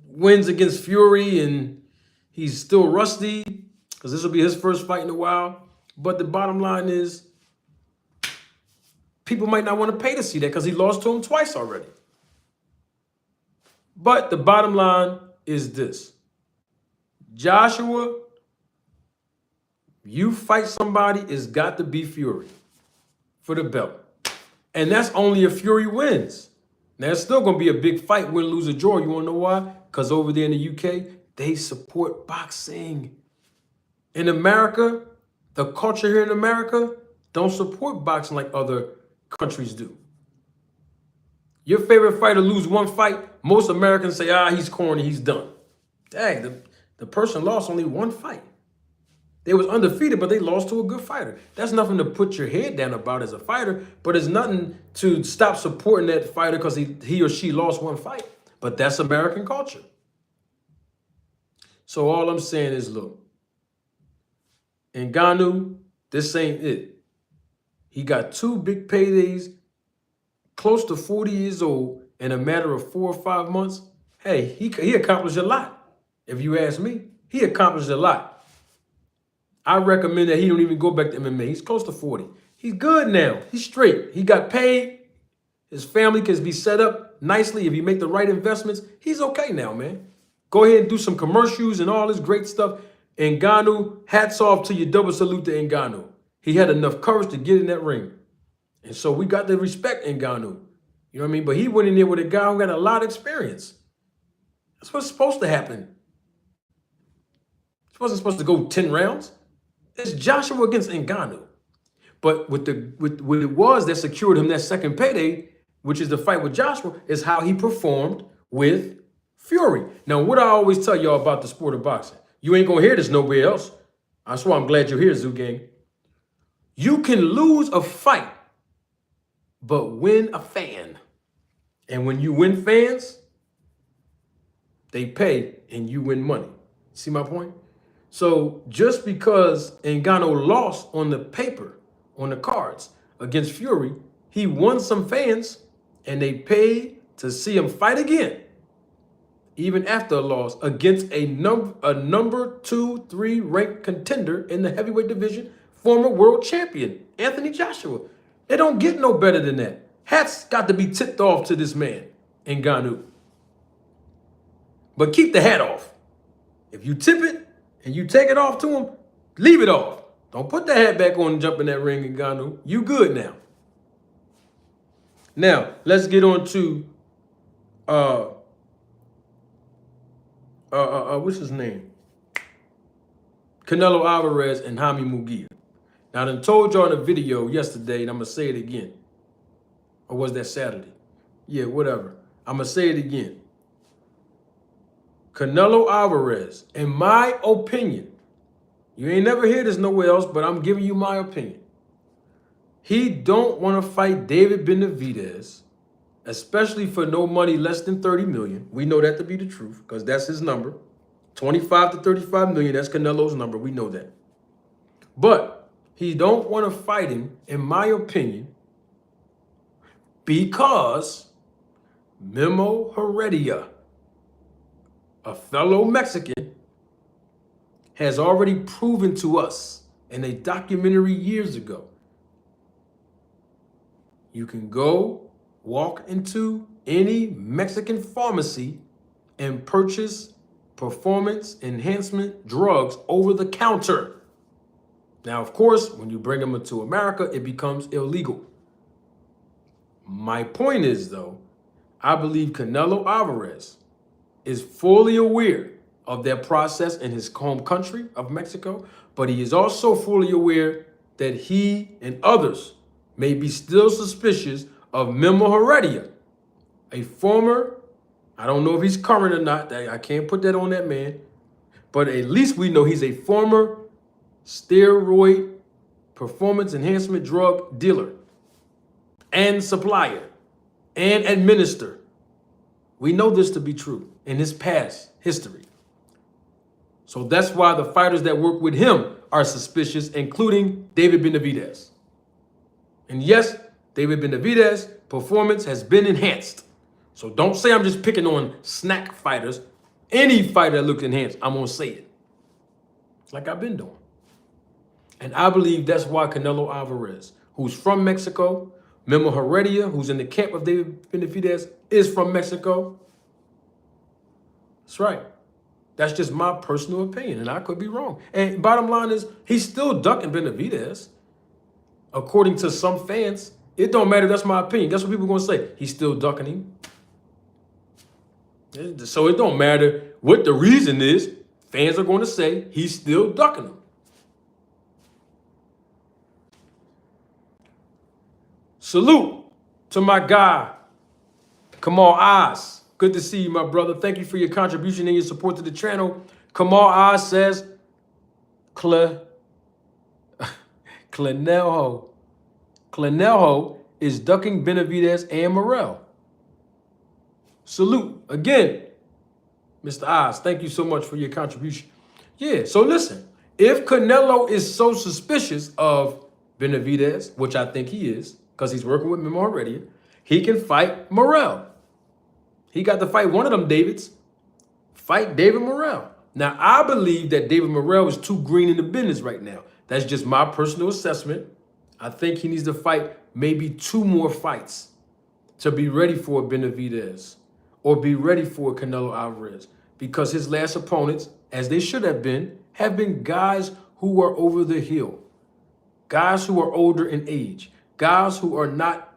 wins against Fury and he's still rusty, because this will be his first fight in a while. But the bottom line is, people might not want to pay to see that because he lost to him twice already. But the bottom line is this. Joshua, you fight somebody, it's got to be Fury for the belt. And that's only if Fury wins. Now, it's still going to be a big fight, win, lose, or draw. You want to know why? Because over there in the UK, they support boxing. In America, the culture here in America don't support boxing like other countries do. Your favorite fighter lose one fight, most Americans say, he's corny, he's done. Dang, the person lost only one fight. They was undefeated, but they lost to a good fighter. That's nothing to put your head down about as a fighter, but it's nothing to stop supporting that fighter because he or she lost one fight. But that's American culture. So all I'm saying is, look, Ngannou, this ain't it. He got 2 big paydays, close to 40 years old, in a matter of 4 or 5 months. Hey, he accomplished a lot. If you ask me, he accomplished a lot. I recommend that he don't even go back to MMA. He's close to 40. He's good now. He's straight. He got paid. His family can be set up nicely if you make the right investments. He's okay now, man. Go ahead and do some commercials and all this great stuff. Ngannou, hats off to you. Double salute to Ngannou. He had enough courage to get in that ring. And so we got to respect Ngannou. You know what I mean? But he went in there with a guy who got a lot of experience. That's what's supposed to happen. It wasn't supposed to go 10 rounds. It's Joshua against Ngannou. But what it was that secured him that second payday, which is the fight with Joshua, is how he performed with Fury. Now, what I always tell y'all about the sport of boxing, you ain't going to hear this nowhere else. That's why I'm glad you're here, Zoo Gang. You can lose a fight, but win a fan. And when you win fans, they pay and you win money. See my point? So just because Ngannou lost on the paper, on the cards against Fury, he won some fans and they paid to see him fight again, even after a loss against a number 2, 3 ranked contender in the heavyweight division, former world champion, Anthony Joshua. It don't get no better than that. Hats got to be tipped off to this man, Ngannou. But keep the hat off. If you tip it and you take it off to him, leave it off. Don't put the hat back on and jump in that ring, Ngannou. You good now. Now, let's get on to what's his name? Canelo Alvarez and Jaime Munguia. Now, I done told y'all in a video yesterday, and I'm going to say it again. Or was that Saturday? Yeah, whatever. I'm going to say it again. Canelo Alvarez, in my opinion, you ain't never hear this nowhere else, but I'm giving you my opinion. He don't want to fight David Benavidez, especially for no money less than 30 million. We know that to be the truth because that's his number. 25 to 35 million, that's Canelo's number. We know that. But he don't want to fight him, in my opinion, because Memo Heredia, a fellow Mexican, has already proven to us in a documentary years ago. You can go walk into any Mexican pharmacy and purchase performance enhancement drugs over the counter. Now, of course, when you bring them into America, it becomes illegal. My point is, though, I believe Canelo Alvarez is fully aware of that process in his home country of Mexico, but he is also fully aware that he and others may be still suspicious of Memo Heredia, a former, I don't know if he's current or not, I can't put that on that man, but at least we know he's a former steroid performance enhancement drug dealer and supplier and administer. We know this to be true in his past history. So that's why the fighters that work with him are suspicious, including David Benavidez. And yes, David Benavidez' performance has been enhanced. So don't say I'm just picking on snack fighters. Any fighter that looks enhanced, I'm going to say it. Like I've been doing. And I believe that's why Canelo Alvarez, who's from Mexico, Memo Heredia, who's in the camp of David Benavidez, is from Mexico. That's right. That's just my personal opinion, and I could be wrong. And bottom line is, he's still ducking Benavidez. According to some fans, it don't matter. That's my opinion. That's what people are going to say. He's still ducking him. So it don't matter what the reason is. Fans are going to say he's still ducking him. Salute to my guy, Kamal Oz. Good to see you, my brother. Thank you for your contribution and your support to the channel. Kamal Oz says, Canelo is ducking Benavidez and Morrell. Salute again, Mr. Oz. Thank you so much for your contribution. Yeah, so listen, if Canelo is so suspicious of Benavidez, which I think he is, because he's working with Memo already, he can fight Morrell. He got to fight one of them Davids. Fight David Morrell. Now, I believe that David Morrell is too green in the business right now. That's just my personal assessment. I think he needs to fight maybe 2 more fights to be ready for Benavidez or be ready for Canelo Alvarez, because his last opponents, as they should have been guys who are over the hill, guys who are older in age, guys who are not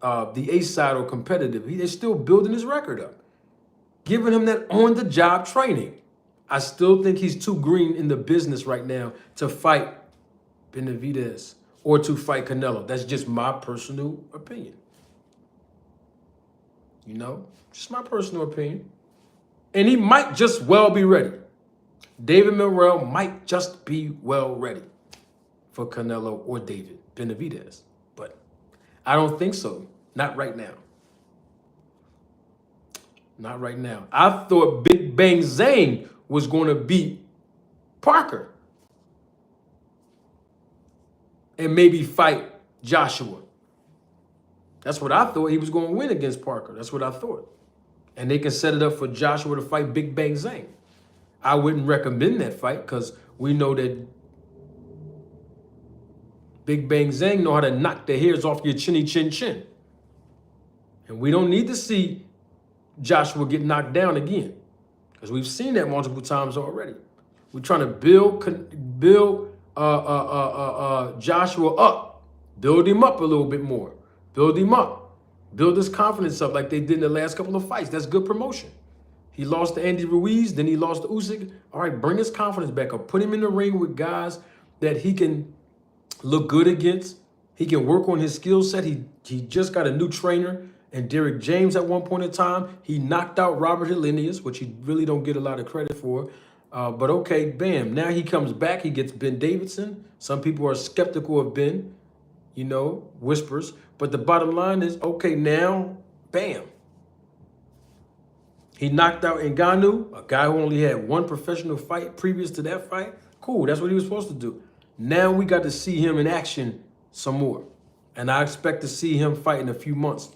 the A side or competitive. They're still building his record up, giving him that on-the-job training. I still think he's too green in the business right now to fight Benavidez or to fight Canelo. That's just my personal opinion. You know, just my personal opinion. And he might just well be ready. David Morrell might just be well ready for Canelo or David Benavidez. But I don't think so. Not right now. Not right now. I thought Big Bang Zane was going to beat Parker and maybe fight Joshua. That's what I thought. He was going to win against Parker. That's what I thought. And they can set it up for Joshua to fight Big Bang Zane. I wouldn't recommend that fight because we know that Big Bang Zane know how to knock the hairs off your chinny chin chin. And we don't need to see Joshua get knocked down again, because we've seen that multiple times already. We're trying to build Joshua up, build him up a little bit more, build him up, build his confidence up like they did in the last couple of fights. That's good promotion. He lost to Andy Ruiz, then he lost to Usyk. All right, bring his confidence back up. Put him in the ring with guys that he can look good against. He can work on his skill set. He just got a new trainer, and Derrick James at one point in time. He knocked out Robert Helenius, which he really don't get a lot of credit for. But okay, bam. Now he comes back. He gets Ben Davidson. Some people are skeptical of Ben, you know, whispers. But the bottom line is, okay, now, bam. He knocked out Ngannou, a guy who only had 1 professional fight previous to that fight. Cool, that's what he was supposed to do. Now we got to see him in action some more. And I expect to see him fight in a few months.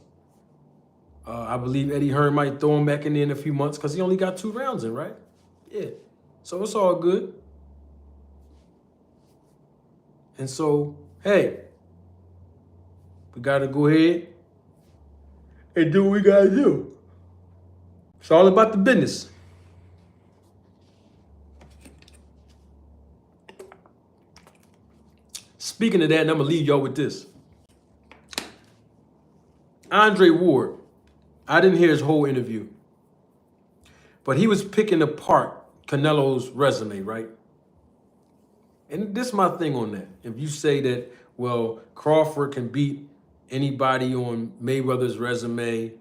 I believe Eddie Hearn might throw him back in a few months because he only got 2 rounds in, right? Yeah. So it's all good. And so, hey, we got to go ahead and do what we got to do. It's all about the business. Speaking of that, and I'm going to leave y'all with this. Andre Ward, I didn't hear his whole interview, but he was picking apart Canelo's resume, right? And this is my thing on that. If you say that, well, Crawford can beat anybody on Mayweather's resume,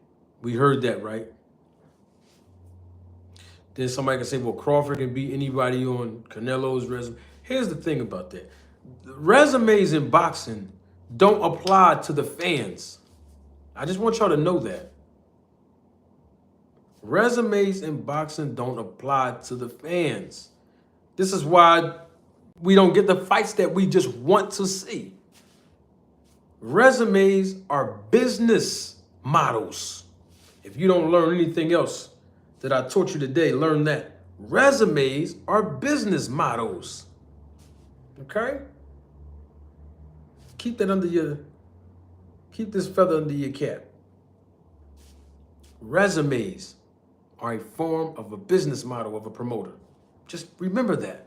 we heard that, right? Then somebody can say, well, Crawford can beat anybody on Canelo's resume. Here's the thing about that. The resumes in boxing don't apply to the fans. I just want y'all to know that. Resumes in boxing don't apply to the fans. This is why we don't get the fights that we just want to see. Resumes are business models. If you don't learn anything else that I taught you today, learn that. Resumes are business models. Okay? Keep this feather under your cap. Resumes are a form of a business model of a promoter. Just remember that.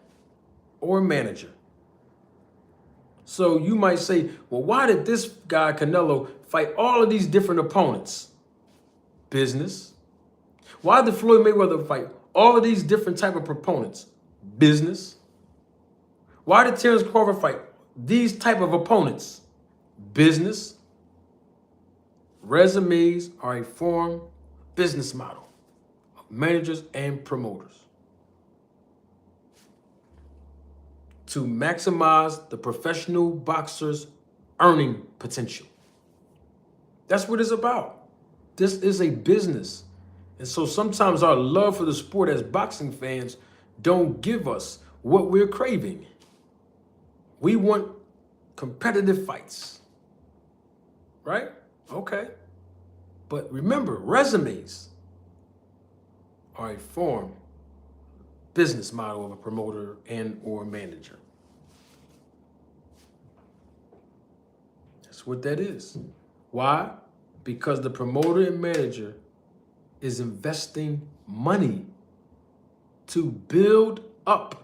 Or a manager. So you might say, well, why did this guy, Canelo, fight all of these different opponents? Business. Why did Floyd Mayweather fight all of these different type of proponents? Business. Why did Terence Crawford fight these type of opponents? Business. Resumes are a form, business model of managers and promoters to maximize the professional boxer's earning potential. That's what it's about. This is a business. And so sometimes our love for the sport as boxing fans don't give us what we're craving. We want competitive fights, right? Okay. But remember, resumes are a form, business model of a promoter and or manager. That's what that is. Why? Because the promoter and manager is investing money to build up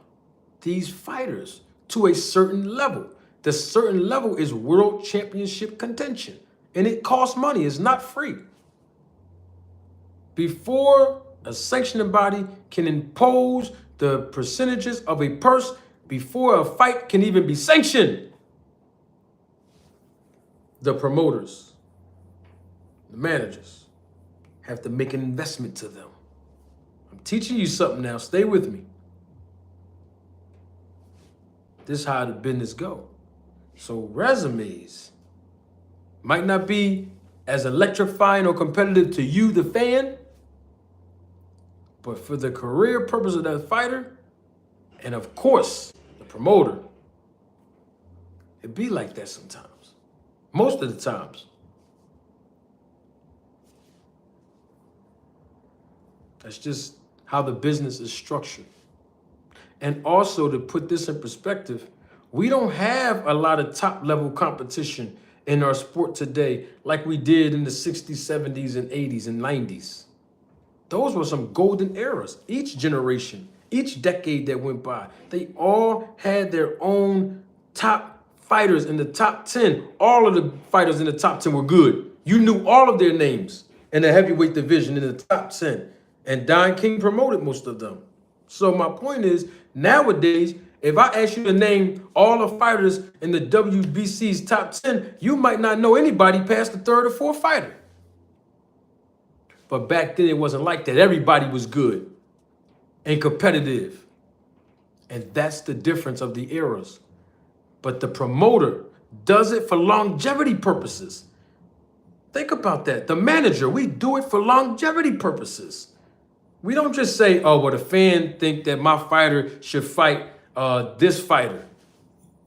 these fighters to a certain level. The certain level is world championship contention. And it costs money. It's not free. Before a sanctioning body can impose the percentages of a purse, before a fight can even be sanctioned, the promoters, the managers, have to make an investment to them. I'm teaching you something now. Stay with me. This is how the business go. So resumes might not be as electrifying or competitive to you, the fan, but for the career purpose of that fighter, and of course, the promoter, it be like that sometimes. Most of the times. That's just how the business is structured. And also, to put this in perspective, we don't have a lot of top-level competition in our sport today like we did in the 60s, 70s, and 80s, and 90s. Those were some golden eras. Each generation, each decade that went by, they all had their own top fighters in the top 10. All of the fighters in the top 10 were good. You knew all of their names in the heavyweight division in the top 10. And Don King promoted most of them. So my point is, nowadays, if I ask you to name all the fighters in the WBC's top 10, you might not know anybody past the third or fourth fighter. But back then, it wasn't like that. Everybody was good and competitive. And that's the difference of the eras. But the promoter does it for longevity purposes. Think about that. The manager, we do it for longevity purposes. We don't just say, oh, well, the fan think that my fighter should fight this fighter.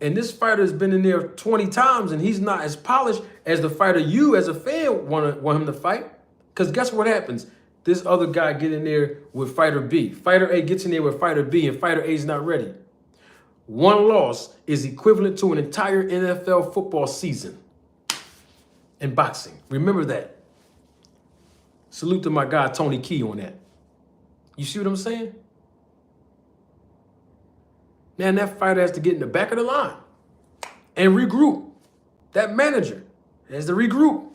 And this fighter has been in there 20 times and he's not as polished as the fighter you as a fan want him to fight. Because guess what happens? This other guy get in there with fighter B. Fighter A gets in there with fighter B and fighter A is not ready. one loss is equivalent to an entire NFL football season in boxing. Remember that. Salute to my guy, Tony Key, on that. You see what I'm saying? Man, that fighter has to get in the back of the line and regroup. That manager has to regroup,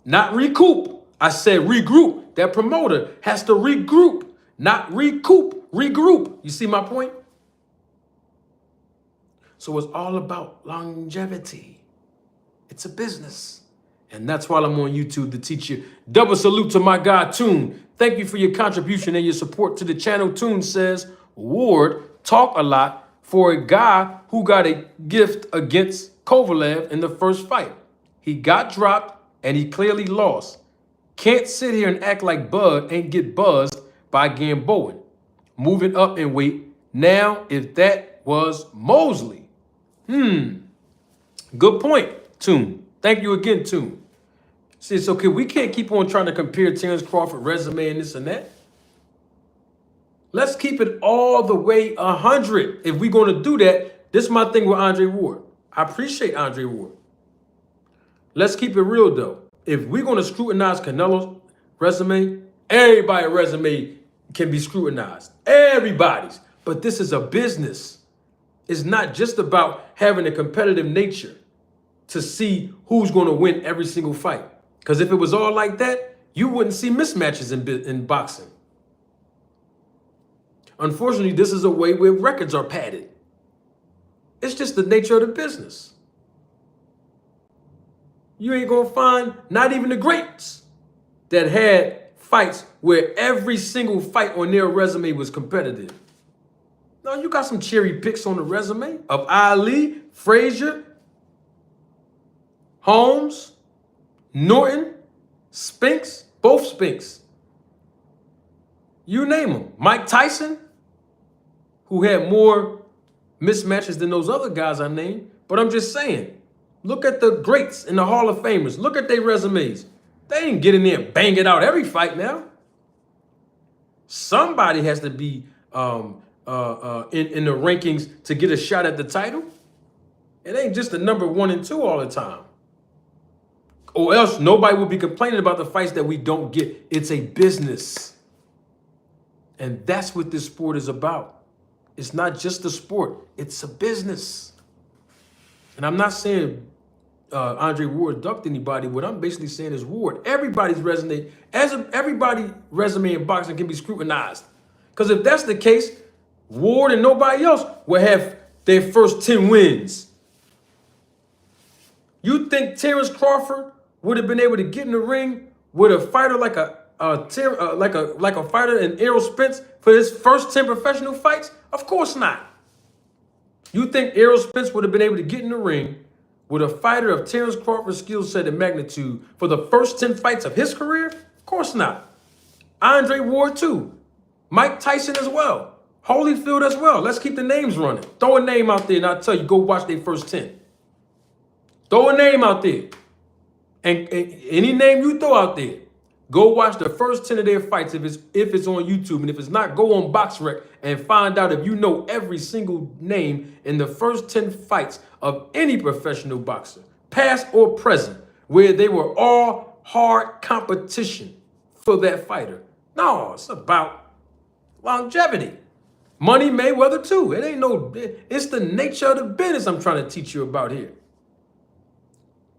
not recoup. I said regroup. That promoter has to regroup, not recoup, regroup. You see my point? So it's all about longevity. It's a business. And that's why I'm on YouTube to teach you. Double salute to my guy, Toon. Thank you for your contribution and your support to the channel. Toon says, Ward talk a lot for a guy who got a gift against Kovalev in the first fight. He got dropped and he clearly lost. Can't sit here and act like Bud ain't get buzzed by Gamboa. Moving up in weight. Now, if that was Mosley. Good point, Toon. Thank you again, Toon. See, it's okay. We can't keep on trying to compare Terrence Crawford resume and this and that. Let's keep it all the way 100. If we're going to do that, this is my thing with Andre Ward. I appreciate Andre Ward. Let's keep it real, though. If we're going to scrutinize Canelo's resume, everybody's resume can be scrutinized. Everybody's. But this is a business. It's not just about having a competitive nature to see who's going to win every single fight. Because if it was all like that, you wouldn't see mismatches in boxing. Unfortunately, this is a way where records are padded. It's just the nature of the business. You ain't going to find not even the greats that had fights where every single fight on their resume was competitive. No, you got some cherry picks on the resume of Ali, Frazier, Holmes, Norton, Spinks, both Spinks. You name them. Mike Tyson, who had more mismatches than those other guys I named. But I'm just saying, look at the greats and the Hall of Famers. Look at their resumes. They ain't get in there and bang it out every fight now. Somebody has to be in the rankings to get a shot at the title. It ain't just the number 1 and 2 all the time. Or else nobody will be complaining about the fights that we don't get. It's a business. And that's what this sport is about. It's not just a sport. It's a business. And I'm not saying Andre Ward ducked anybody. What I'm basically saying is Ward. Everybody's resume in boxing can be scrutinized. Because if that's the case, Ward and nobody else will have their first 10 wins. You think Terrence Crawford would have been able to get in the ring with a fighter like a fighter in Errol Spence for his first 10 professional fights? Of course not. You think Errol Spence would have been able to get in the ring with a fighter of Terrence Crawford's skill set and magnitude for the first 10 fights of his career? Of course not. Andre Ward too. Mike Tyson as well. Holyfield as well. Let's keep the names running. Throw a name out there and I'll tell you, go watch their first 10. Throw a name out there. And any name you throw out there, go watch the first 10 of their fights if it's on YouTube. And if it's not, go on BoxRec and find out if you know every single name in the first 10 fights of any professional boxer, past or present, where they were all hard competition for that fighter. No, it's about longevity. Money Mayweather too. It's the nature of the business I'm trying to teach you about here.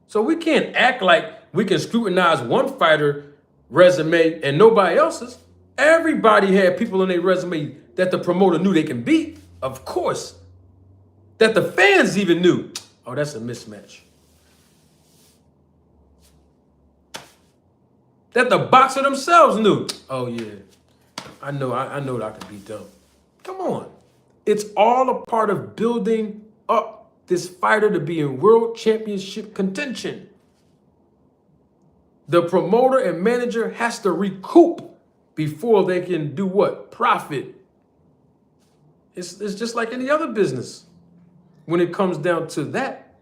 So we can't act like we can scrutinize one fighter resume and nobody else's. Everybody had people on their resume that the promoter knew they can beat. Of course. That the fans even knew. Oh, that's a mismatch. That the boxer themselves knew. Oh yeah, I know that I can beat them. Come on. It's all a part of building up this fighter to be in world championship contention. The promoter and manager has to recoup before they can do what? Profit. It's just like any other business when it comes down to that.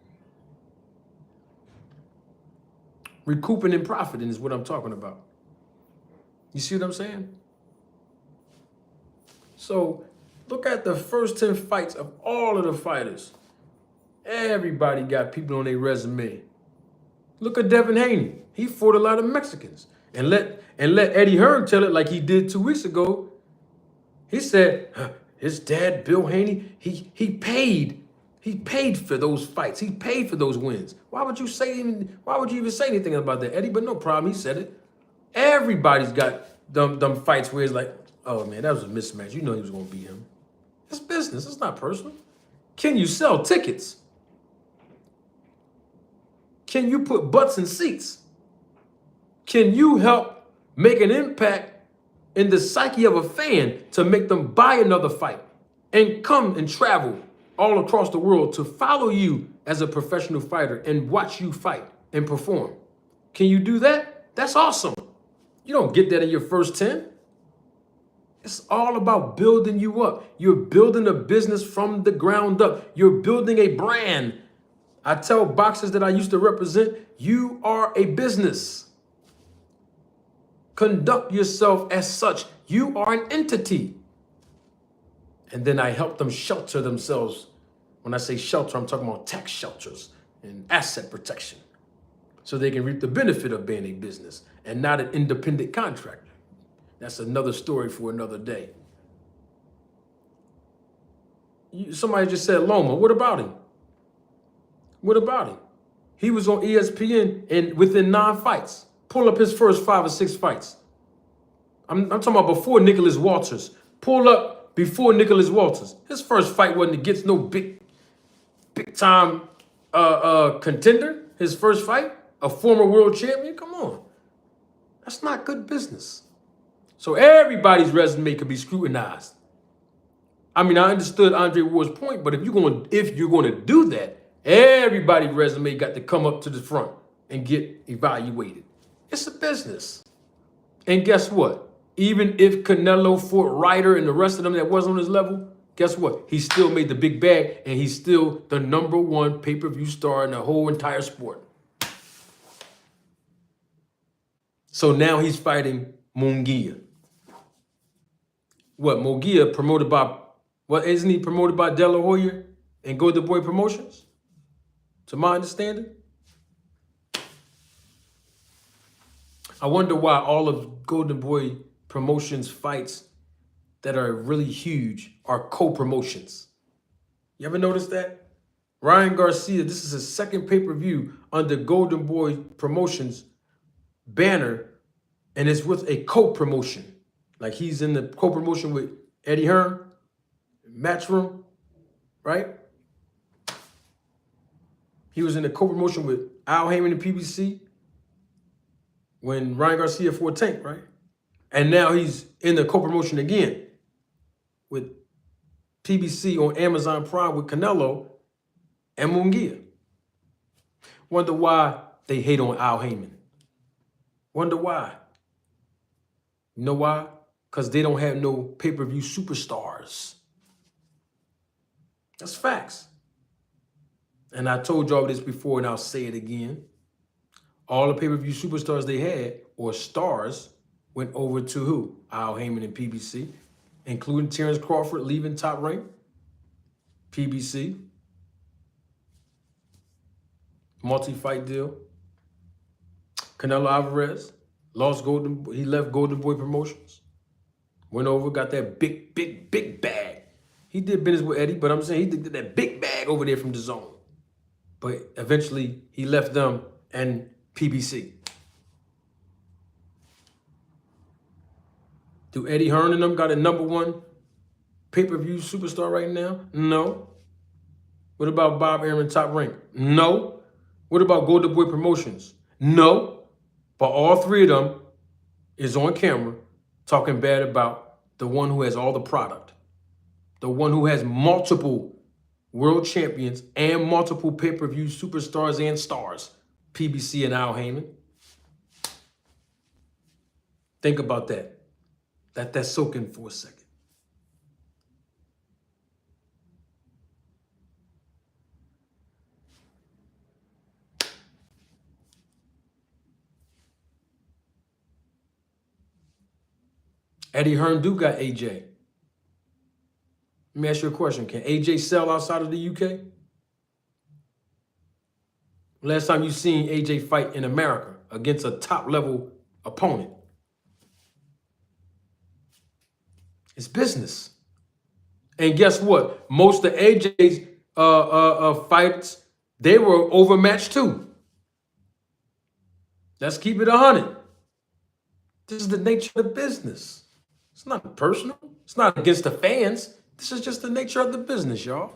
Recouping and profiting is what I'm talking about. You see what I'm saying? So Look at the first 10 fights of all of the fighters. Everybody got people on their resume. Look at Devin Haney. He fought a lot of Mexicans. And let Eddie Hearn tell it like he did 2 weeks ago. He said, his dad, Bill Haney, he paid for those fights. He paid for those wins. Why would you even say anything about that, Eddie? But no problem, he said it. Everybody's got them fights where it's like, oh man, that was a mismatch. You know he was gonna beat him. It's business, it's not personal. Can you sell tickets? Can you put butts in seats? Can you help make an impact in the psyche of a fan to make them buy another fight and come and travel all across the world to follow you as a professional fighter and watch you fight and perform? Can you do that? That's awesome. You don't get that in your first 10. It's all about building you up. You're building a business from the ground up. You're building a brand. I tell boxers that I used to represent, you are a business. Conduct yourself as such. You are an entity. And then I help them shelter themselves. When I say shelter, I'm talking about tax shelters and asset protection, so they can reap the benefit of being a business and not an independent contractor. That's another story for another day. Somebody just said Loma. What about him? What about him? He was on ESPN and within 9 fights. Pull up his first 5 or 6 fights. I'm talking about before Nicholas Walters. Pull up before Nicholas Walters. His first fight wasn't against no big time contender. His first fight, a former world champion. Come on, that's not good business. So everybody's resume could be scrutinized. I mean, I understood Andre Ward's point, but if you're going to do that, everybody's resume got to come up to the front and get evaluated. It's a business. And guess what? Even if Canelo fought Ryder and the rest of them that wasn't on his level, guess what? He still made the big bag, and he's still the #1 pay-per-view star in the whole entire sport. So now he's fighting Munguia. What, Munguia promoted by, isn't he promoted by De La Hoya and Golden Boy Promotions? To my understanding. I wonder why all of Golden Boy Promotions fights that are really huge are co-promotions. You ever notice that? Ryan Garcia, this is his second pay-per-view under Golden Boy Promotions banner, and it's with a co-promotion. Like he's in the co-promotion with Eddie Hearn, Matchroom, right? He was in the co-promotion with Al Heyman and PBC when Ryan Garcia fought Tank, right? And now he's in the co-promotion again with PBC on Amazon Prime with Canelo and Munguia. Wonder why they hate on Al Heyman. Wonder why. You know why? Because they don't have no pay-per-view superstars. That's facts. And I told y'all this before, and I'll say it again. All the pay-per-view superstars they had, or stars, went over to who? Al Heyman and PBC, including Terrence Crawford leaving Top Rank, PBC, multi-fight deal. Canelo Alvarez he left Golden Boy Promotions, went over, got that big bag. He did business with Eddie, but I'm saying he did that big bag over there from the zone. But eventually he left them and PBC. Do Eddie Hearn and them got a #1 pay-per-view superstar right now? No. What about Bob Arum, Top Rank? No. What about Golden Boy Promotions? No. But all 3 of them is on camera talking bad about the one who has all the product, the one who has multiple world champions and multiple pay-per-view superstars and stars, PBC and Al Heyman. Think about that. Let that soak in for a second. Eddie Hearn do got AJ. Let me ask you a question. Can AJ sell outside of the UK? Last time you seen AJ fight in America against a top-level opponent. It's business. And guess what? Most of AJ's fights, they were overmatched too. Let's keep it 100. This is the nature of the business. It's not personal. It's not against the fans. This is just the nature of the business, y'all.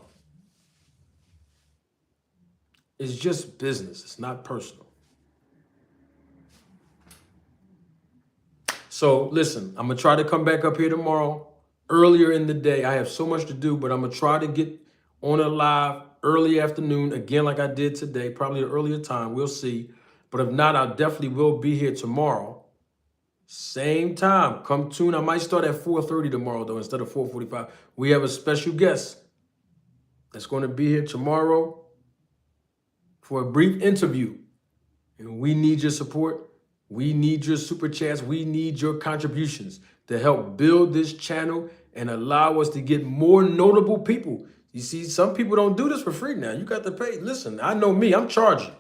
It's just business. It's not personal. So listen, I'm going to try to come back up here tomorrow, earlier in the day. I have so much to do, but I'm going to try to get on a live early afternoon, again like I did today, probably an earlier time. We'll see. But if not, I definitely will be here tomorrow. Same time. Come tune. I might start at 4:30 tomorrow, though, instead of 4:45. We have a special guest that's going to be here tomorrow for a brief interview. And we need your support. We need your super chats. We need your contributions to help build this channel and allow us to get more notable people. You see, some people don't do this for free now. You got to pay. Listen, I know me. I'm charging.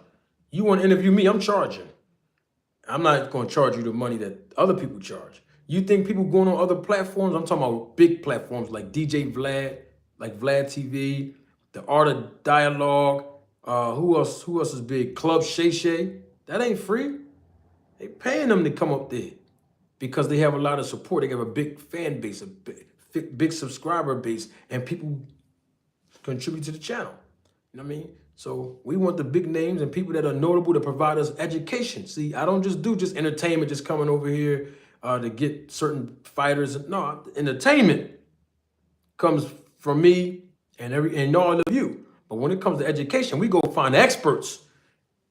You want to interview me? I'm charging. I'm not going to charge you the money that other people charge. You think people going on other platforms? I'm talking about big platforms like DJ Vlad, like Vlad TV, The Art of Dialogue. Who else is big? Club Shay Shay. That ain't free. They paying them to come up there because they have a lot of support. They have a big fan base, a big subscriber base, and people contribute to the channel. You know what I mean? So we want the big names and people that are notable to provide us education. See, I don't just do entertainment, just coming over here to get certain fighters. No, entertainment comes from me and all of you. But when it comes to education, we go find experts.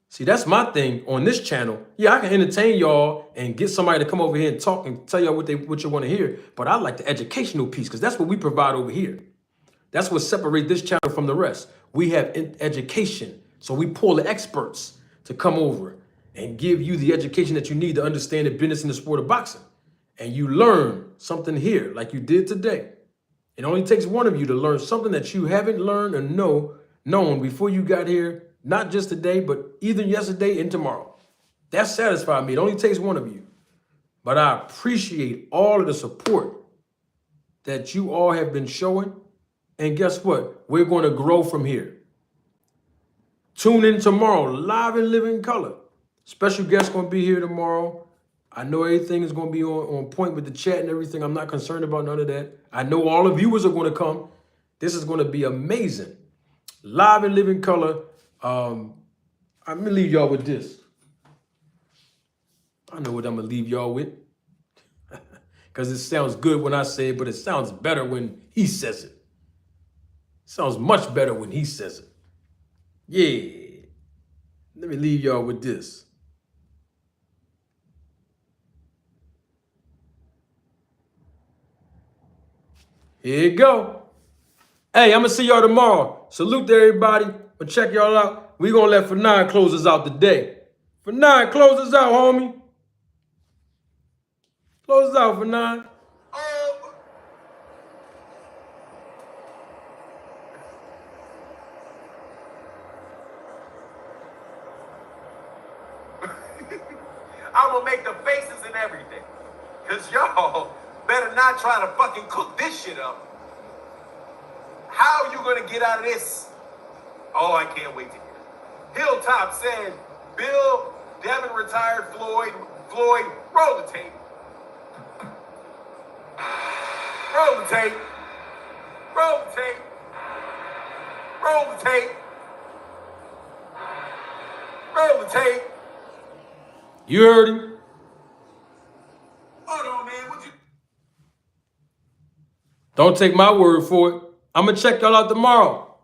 See, that's my thing on this channel. Yeah, I can entertain y'all and get somebody to come over here and talk and tell y'all what you want to hear. But I like the educational piece because that's what we provide over here. That's what separates this channel from the rest. We have education. So we pull the experts to come over and give you the education that you need to understand the business in the sport of boxing. And you learn something here like you did today. It only takes one of you to learn something that you haven't learned or known before you got here, not just today, but either yesterday and tomorrow. That satisfied me. It only takes one of you. But I appreciate all of the support that you all have been showing. And guess what? We're going to grow from here. Tune in tomorrow, live and live in color. Special guest going to be here tomorrow. I know everything is going to be on point with the chat and everything. I'm not concerned about none of that. I know all the viewers are going to come. This is going to be amazing. Live and live in color. I'm going to leave y'all with this. I know what I'm going to leave y'all with. Because it sounds good when I say it, but it sounds better when he says it. Sounds much better when he says it. Yeah. Let me leave y'all with this. Here you go. Hey, I'm going to see y'all tomorrow. Salute to everybody. I'm going to check y'all out. We're going to let Fanon close us out today. Fanon, close us out, homie. Close us out, Fanon. I'm gonna make the faces and everything. Cause y'all better not try to fucking cook this shit up. How are you gonna get out of this? Oh, I can't wait to hear it. Hilltop said, Bill, Devin retired Floyd, roll the tape. Roll the tape. Roll the tape. Roll the tape. Roll the tape. You heard him. Hold on, man. What you... Don't take my word for it. I'm going to check y'all out tomorrow.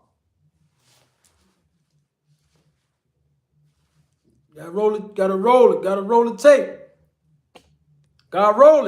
Gotta roll it. Gotta roll it. Gotta roll the tape. Gotta roll it.